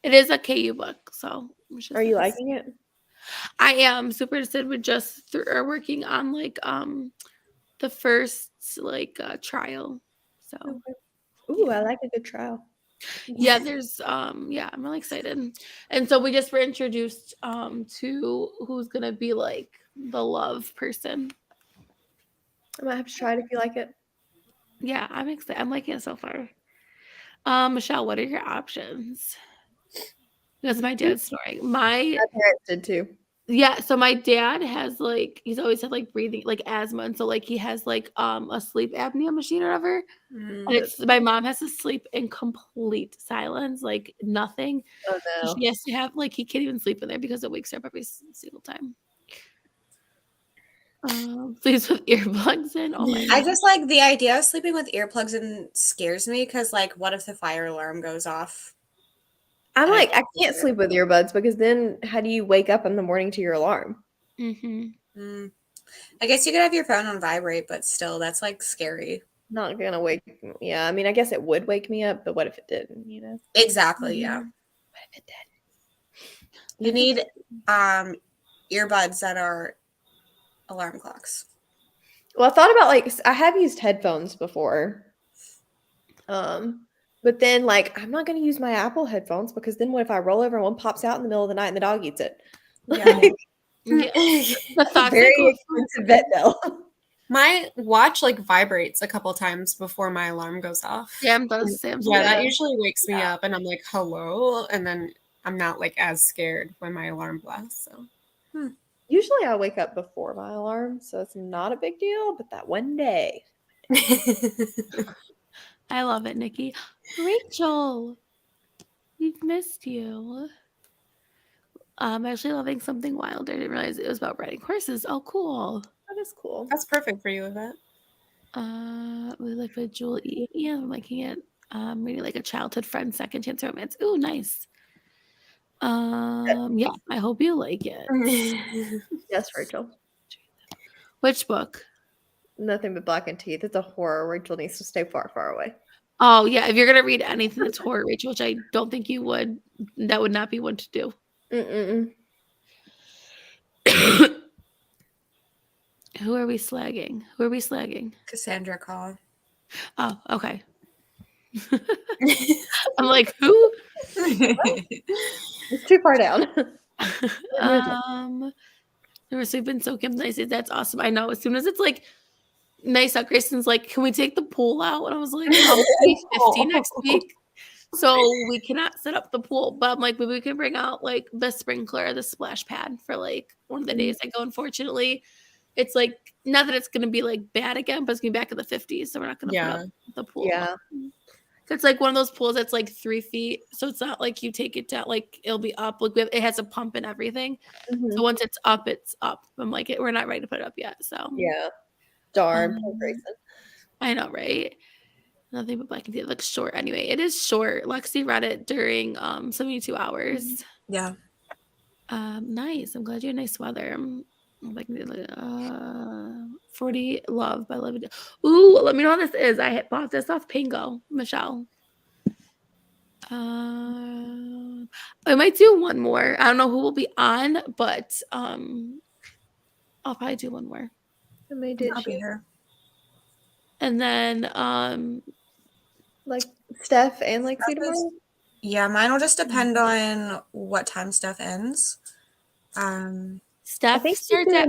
It is a KU book, so Are you liking it? I am super interested. We just are working on like the first like trial. So Ooh, I like a good trial. yeah, there's yeah, I'm really excited. And so we just were introduced to who's gonna be like the love person. I might have to try it if you like it. Yeah, I'm excited. I'm liking it so far. Michelle, what are your options? Because my dad's snoring. My parents did too. Yeah, so my dad has like he's always had like breathing like asthma, and so like he has like a sleep apnea machine or whatever. And it's my mom has to sleep in complete silence, like nothing. Oh no. She has to have like he can't even sleep in there because it wakes her up every single time. Please with earplugs in. Oh my I god. just like the idea of sleeping with earplugs in scares me because like what if the fire alarm goes off? I'm I like, I can't can't sleep. sleep with earbuds because then how do you wake up in the morning to your alarm? Mm-hmm. I guess you could have your phone on vibrate, but still, that's like scary. Not gonna wake. Yeah, I mean, I guess it would wake me up, but what if it didn't? You know. Exactly, yeah. What if it did? You need earbuds that are alarm clocks. Well, I thought about like I have used headphones before. But then like I'm not gonna use my Apple headphones because then what if I roll over and one pops out in the middle of the night and the dog eats it? Yeah. Like, Yeah. The thoughts very that go expensive vet bill. My watch like vibrates a couple times before my alarm goes off. Sam does. Sam's Yeah, that yeah. usually wakes me up, and I'm like, "Hello," and then I'm not like as scared when my alarm blasts. So Usually I wake up before my alarm, so it's not a big deal. But that one day, I love it, Nikki. Rachel, we've missed you. I'm actually loving something wild. I didn't realize it was about riding horses. Oh, cool. that is cool. that's perfect for you, Yvette. We like with Jewel E. Yeah, I'm liking it. Reading like a childhood friend, second chance romance. Ooh, nice. Yeah, I hope you like it. Yes, Rachel. Which book? Nothing but Black and Teeth. It's a horror. Rachel needs to stay far, far away. Oh, yeah. If you're gonna read anything that's horror, Rachel, which I don't think you would, that would not be one to do. Mm-mm. Who are we slagging? Who are we slagging? Cassandra Call. Oh, okay. I'm like, who? It's too far down. We've been so nice. That's awesome. I know. As soon as it's like nice out, Grayson's like, can we take the pool out? And I was like, it's 50 next week. So we cannot set up the pool. But I'm like, maybe we can bring out like the sprinkler, the splash pad for like one of the days I go. Unfortunately, it's like not that it's gonna be like bad again, but it's gonna be back in the 50s. So we're not gonna put up the pool. Yeah. It's like one of those pools that's like 3 feet. So it's not like you take it down, like it'll be up. Like it has a pump and everything. Mhm. So once it's up, it's up. I'm like, we're not ready to put it up yet. So Yeah. Darn. Poor Grayson. I know, right? Nothing but Black and Teeth. It looks short anyway. It is short. Lexi read it during 72 hours. Yeah. Nice. I'm glad you had nice weather. Like 40 Love by Living. Ooh, let me know how this is. I bought this off Pingo, Michelle. I might do one more. I don't know who will be on, but I'll probably do one more. I may ditch I'll be you. here. And then Like Steph and Lexi tomorrow? Yeah, mine will just depend on what time stuff ends. Steph think starts at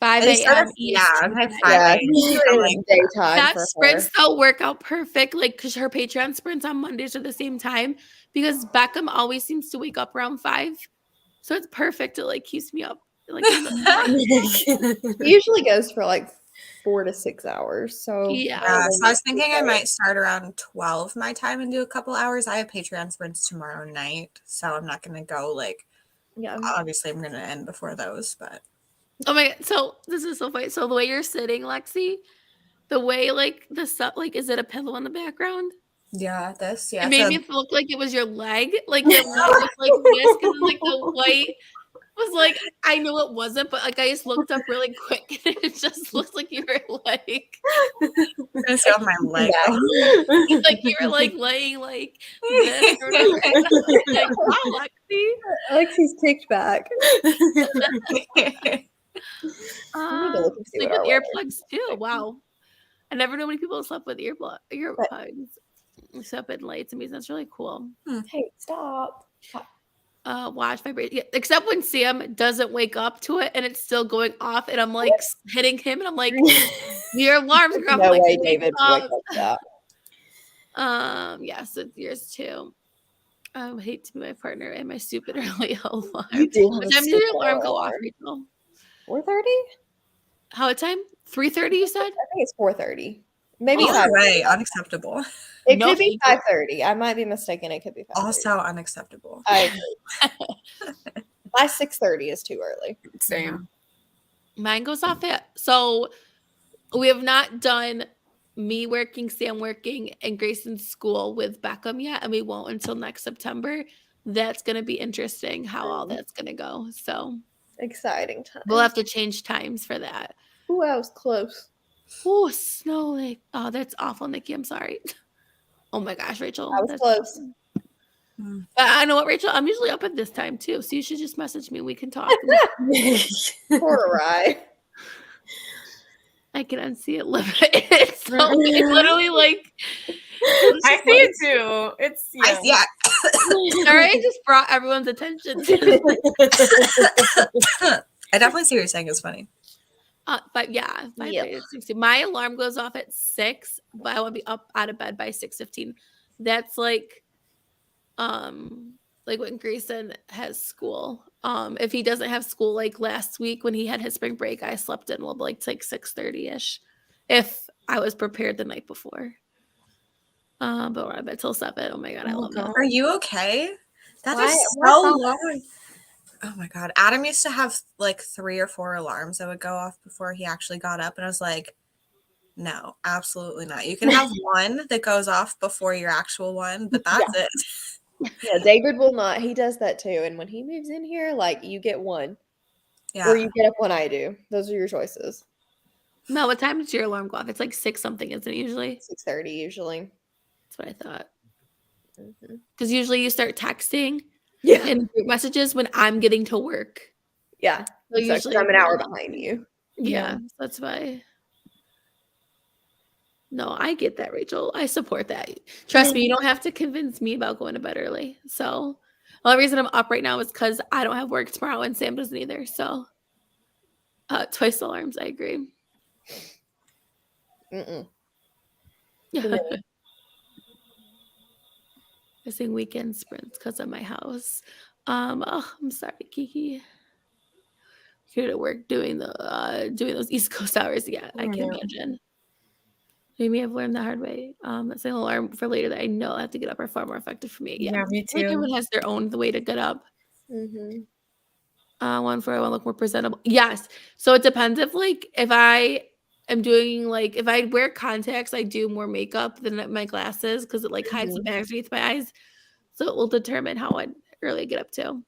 5 They start a.m. at- yeah, Eastern at time. 5 Yeah, a.m. she's doing it in daytime That for her. sprints though work out perfect, like because her Patreon sprints on Mondays at the same time. Because Beckham always seems to wake up around 5, So it's perfect. It like keeps me up like in the night. It usually goes for like 4 to 6 hours. So Yeah. Yeah, so I was thinking I might start around 12 my time and do a couple hours. I have Patreon sprints tomorrow night, so I'm not going to go like, yeah. obviously I'm going to end before those, but. Oh my god. So this is so funny. So the way you're sitting, Lexi, the way like the stuff, like, is it a pillow in the background? Yeah, this, It yeah. made So me look like it was your leg. Like your leg was like this, and then like the white was like, I knew it wasn't, but like I just looked up really quick and it just looked like you were like I'm going to sit on my leg. like you were like laying like this or whatever. And I was like, wow, Lexi. Alexi's kicked back. I need to look and see Sleep what with our weather earplugs too. Wow. I never knew many people slept with earplugs. Except at lights. I mean, that's really cool. Hey, stop. Watch vibration. Yeah, except when Sam doesn't wake up to it and it's still going off, and I'm like hitting him, and I'm like, your alarm's going off. No I'm like, way, wake David. Wake up. up to that. Yes, it's yours too. I hate to be my partner and my stupid early alarm. You do have What a time did your stupid alarm early go off, alarm. Rachel? 4:30? How what time? 3:30, you said? I think it's 4:30. Maybe Either 5:30. way, unacceptable. It No, could be thank you. 5:30. I might be mistaken. It could be 5:30. Also unacceptable. I agree. My 6:30 is too early. Same. Mine goes off at so we have not done me working, Sam working, and Grayson's school with Beckham yet, and we won't until next September. That's gonna be interesting how all that's gonna go. So Exciting time. we'll have to change times for that. Ooh, I was close. Oh, snow lake. Oh, that's awful, Nikki. I'm sorry. Oh my gosh, Rachel. I was That's close. But I know what, Rachel. I'm usually up at this time too, so you should just message me. We can talk. Poor Rye. I can unsee it. It's so it's literally like I see it too. It's Yeah. Sorry, I just brought everyone's attention to. I definitely see what you're saying. It's funny. But yeah, Yep. my alarm goes off at 6, but I want to be up out of bed by 6:15. That's like when Grayson has school. If he doesn't have school, like last week when he had his spring break, I slept in like 6:30ish if I was prepared the night before. But we're in bed till 7. Oh my god, I love that. Are you okay? That Why- is why so not? long. Oh my god. Adam used to have like 3 or 4 alarms that would go off before he actually got up, and I was like, no, absolutely not. You can have one that goes off before your actual one, but that's it. Yeah, David will not. He does that too. And when he moves in here, like you get one. Yeah. Or you get up when I do. Those are your choices. Mel, what time does your alarm go off? It's like 6 something, isn't it usually? 6:30 usually. That's what I thought. Mhm. Because usually you start texting Yeah. in group messages when I'm getting to work. Yeah. So So usually I'm an hour behind you. Yeah, that's why. No, I get that, Rachel. I support that. Trust me, you don't have to convince me about going to bed early. So the only reason I'm up right now is because I don't have work tomorrow and Sam doesn't either. So twice the alarms, I agree. Mm-mm. Yeah. I sing weekend sprints because of my house. I'm sorry, Kiki. Here to work doing those East Coast hours. Yeah, I can imagine. Maybe I've learned the hard way. Setting an alarm for later that I know I have to get up are far more effective for me. Yeah, me I think too. everyone has their own way to get up. Mm-hmm. One for I want to look more presentable. Yes. So it depends if I am doing if I wear contacts, I do more makeup than my glasses because it hides the bags beneath my eyes. So it will determine how early I get up to.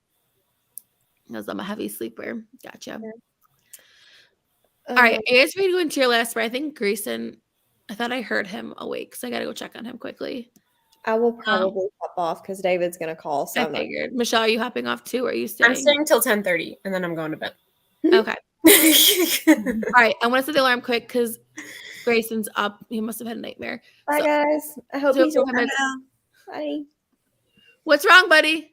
Because I'm a heavy sleeper. Gotcha. All right. I guess we go into your last, but I think Grayson, I thought I heard him awake, so I got to go check on him quickly. I will probably hop off because David's going to call. So I figured. Michelle, are you hopping off too? Or are you staying? I'm staying till 10:30 and then I'm going to bed. Okay. All right. I want to set the alarm quick because Grayson's up. He must have had a nightmare. Bye, guys. I hope So he's okay. Bye. What's wrong, buddy?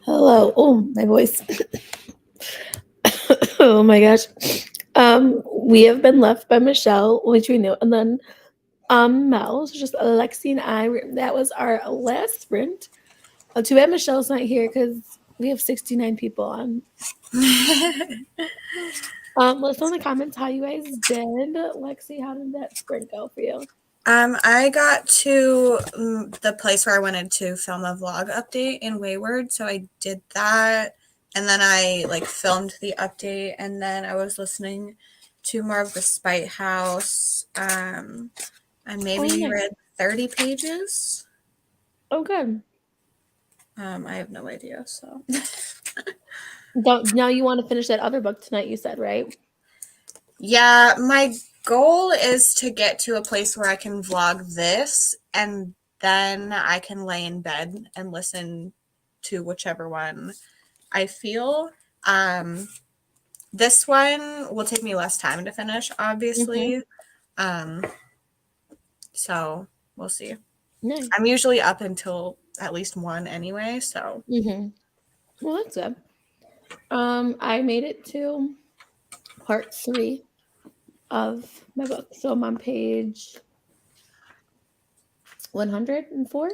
Hello. Oh, my voice. Oh my gosh. We have been left by Michelle, which we knew, and then Mel. So just Lexi and I. That was our last sprint. Too bad Michelle's not here because we have 69 people on. Let us know in the comments how you guys did. Lexi, how did that sprint go for you? I got to the place where I wanted to film a vlog update in Wayward, so I did that, and then I filmed the update, and then I was listening to more of the Spite House, and maybe nice. read 30 pages. Oh, good. I have no idea, so. Now you want to finish that other book tonight, you said, right? Yeah, my goal is to get to a place where I can vlog this, and then I can lay in bed and listen to whichever one I feel. This one will take me less time to finish, obviously. So we'll see. Nice. I'm usually up until at least 1 anyway, so. Well, that's good. I made it to part 3 of my book. So I'm on page 104.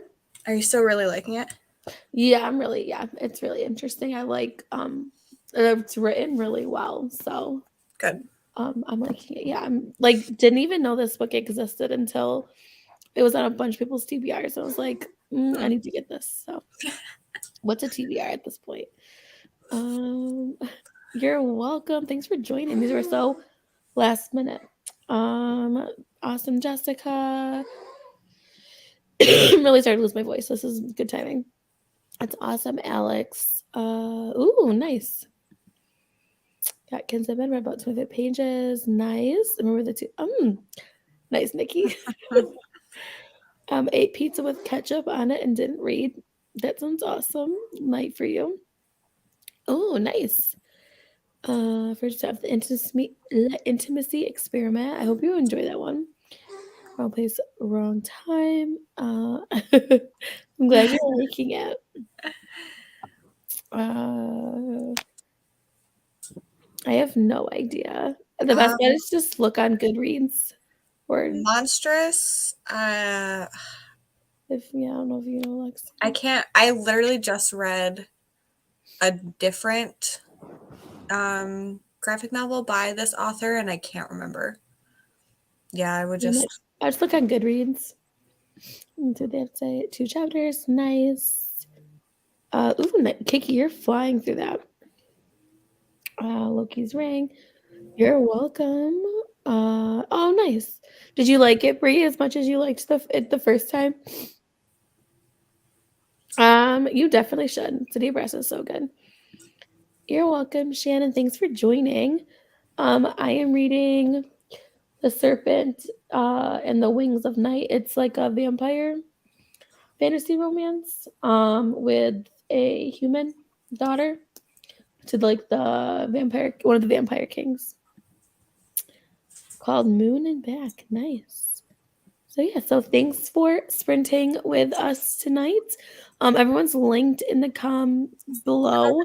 Are you still really liking it? Yeah, it's really interesting. I like it's written really well. So Good. I'm liking it. Yeah, I'm didn't even know this book existed until it was on a bunch of people's TBRs. So I was like, I need to get this. So what's a TBR at this point? You're welcome. Thanks for joining. These were so last minute. Awesome, Jessica. I'm really starting to lose my voice. This is good timing. That's awesome, Alex. Ooh, nice. Got Ken's been read about 25 pages. Nice. Remember the two. Nice, Nikki. Ate pizza with ketchup on it and didn't read. That sounds awesome. Night for you. Oh, nice. First off, the intimacy experiment. I hope you enjoy that one. Wrong place, wrong time. I'm glad you're liking it. I have no idea. The best bet is just look on Goodreads or Monstrous. I don't know if you know Lex. I literally just read a different graphic novel by this author, and I can't remember. Yeah, I just look on Goodreads. Did they have to say 2 chapters? Nice. Kiki, you're flying through that. Loki's ring. You're welcome. Oh, nice. Did you like it, Brie, as much as you liked the first time? You definitely should. City of Brass is so good. You're welcome, Shannon. Thanks for joining. I am reading The Serpent and the Wings of Night. It's like a vampire fantasy romance with a human daughter to one of the vampire kings, called Moon and Back. Nice. So thanks for sprinting with us tonight. Everyone's linked in the comments below.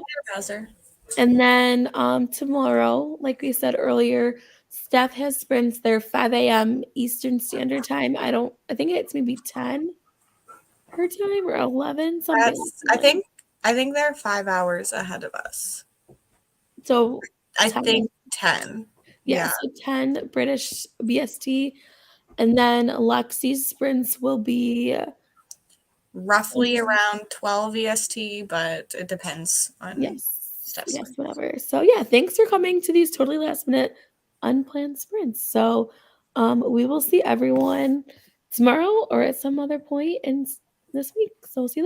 And then tomorrow, like we said earlier, Steph has sprints. They're 5 a.m. Eastern Standard Time. I think it's maybe 10 her time or 11, something like that. I think they're 5 hours ahead of us. So I think 10. Yeah, so 10 British BST. And then Lexi's sprints will be roughly around 12 EST, but it depends on Steph's. Yes, whatever. So thanks for coming to these totally last minute unplanned sprints. So we will see everyone tomorrow or at some other point in this week. So see you later.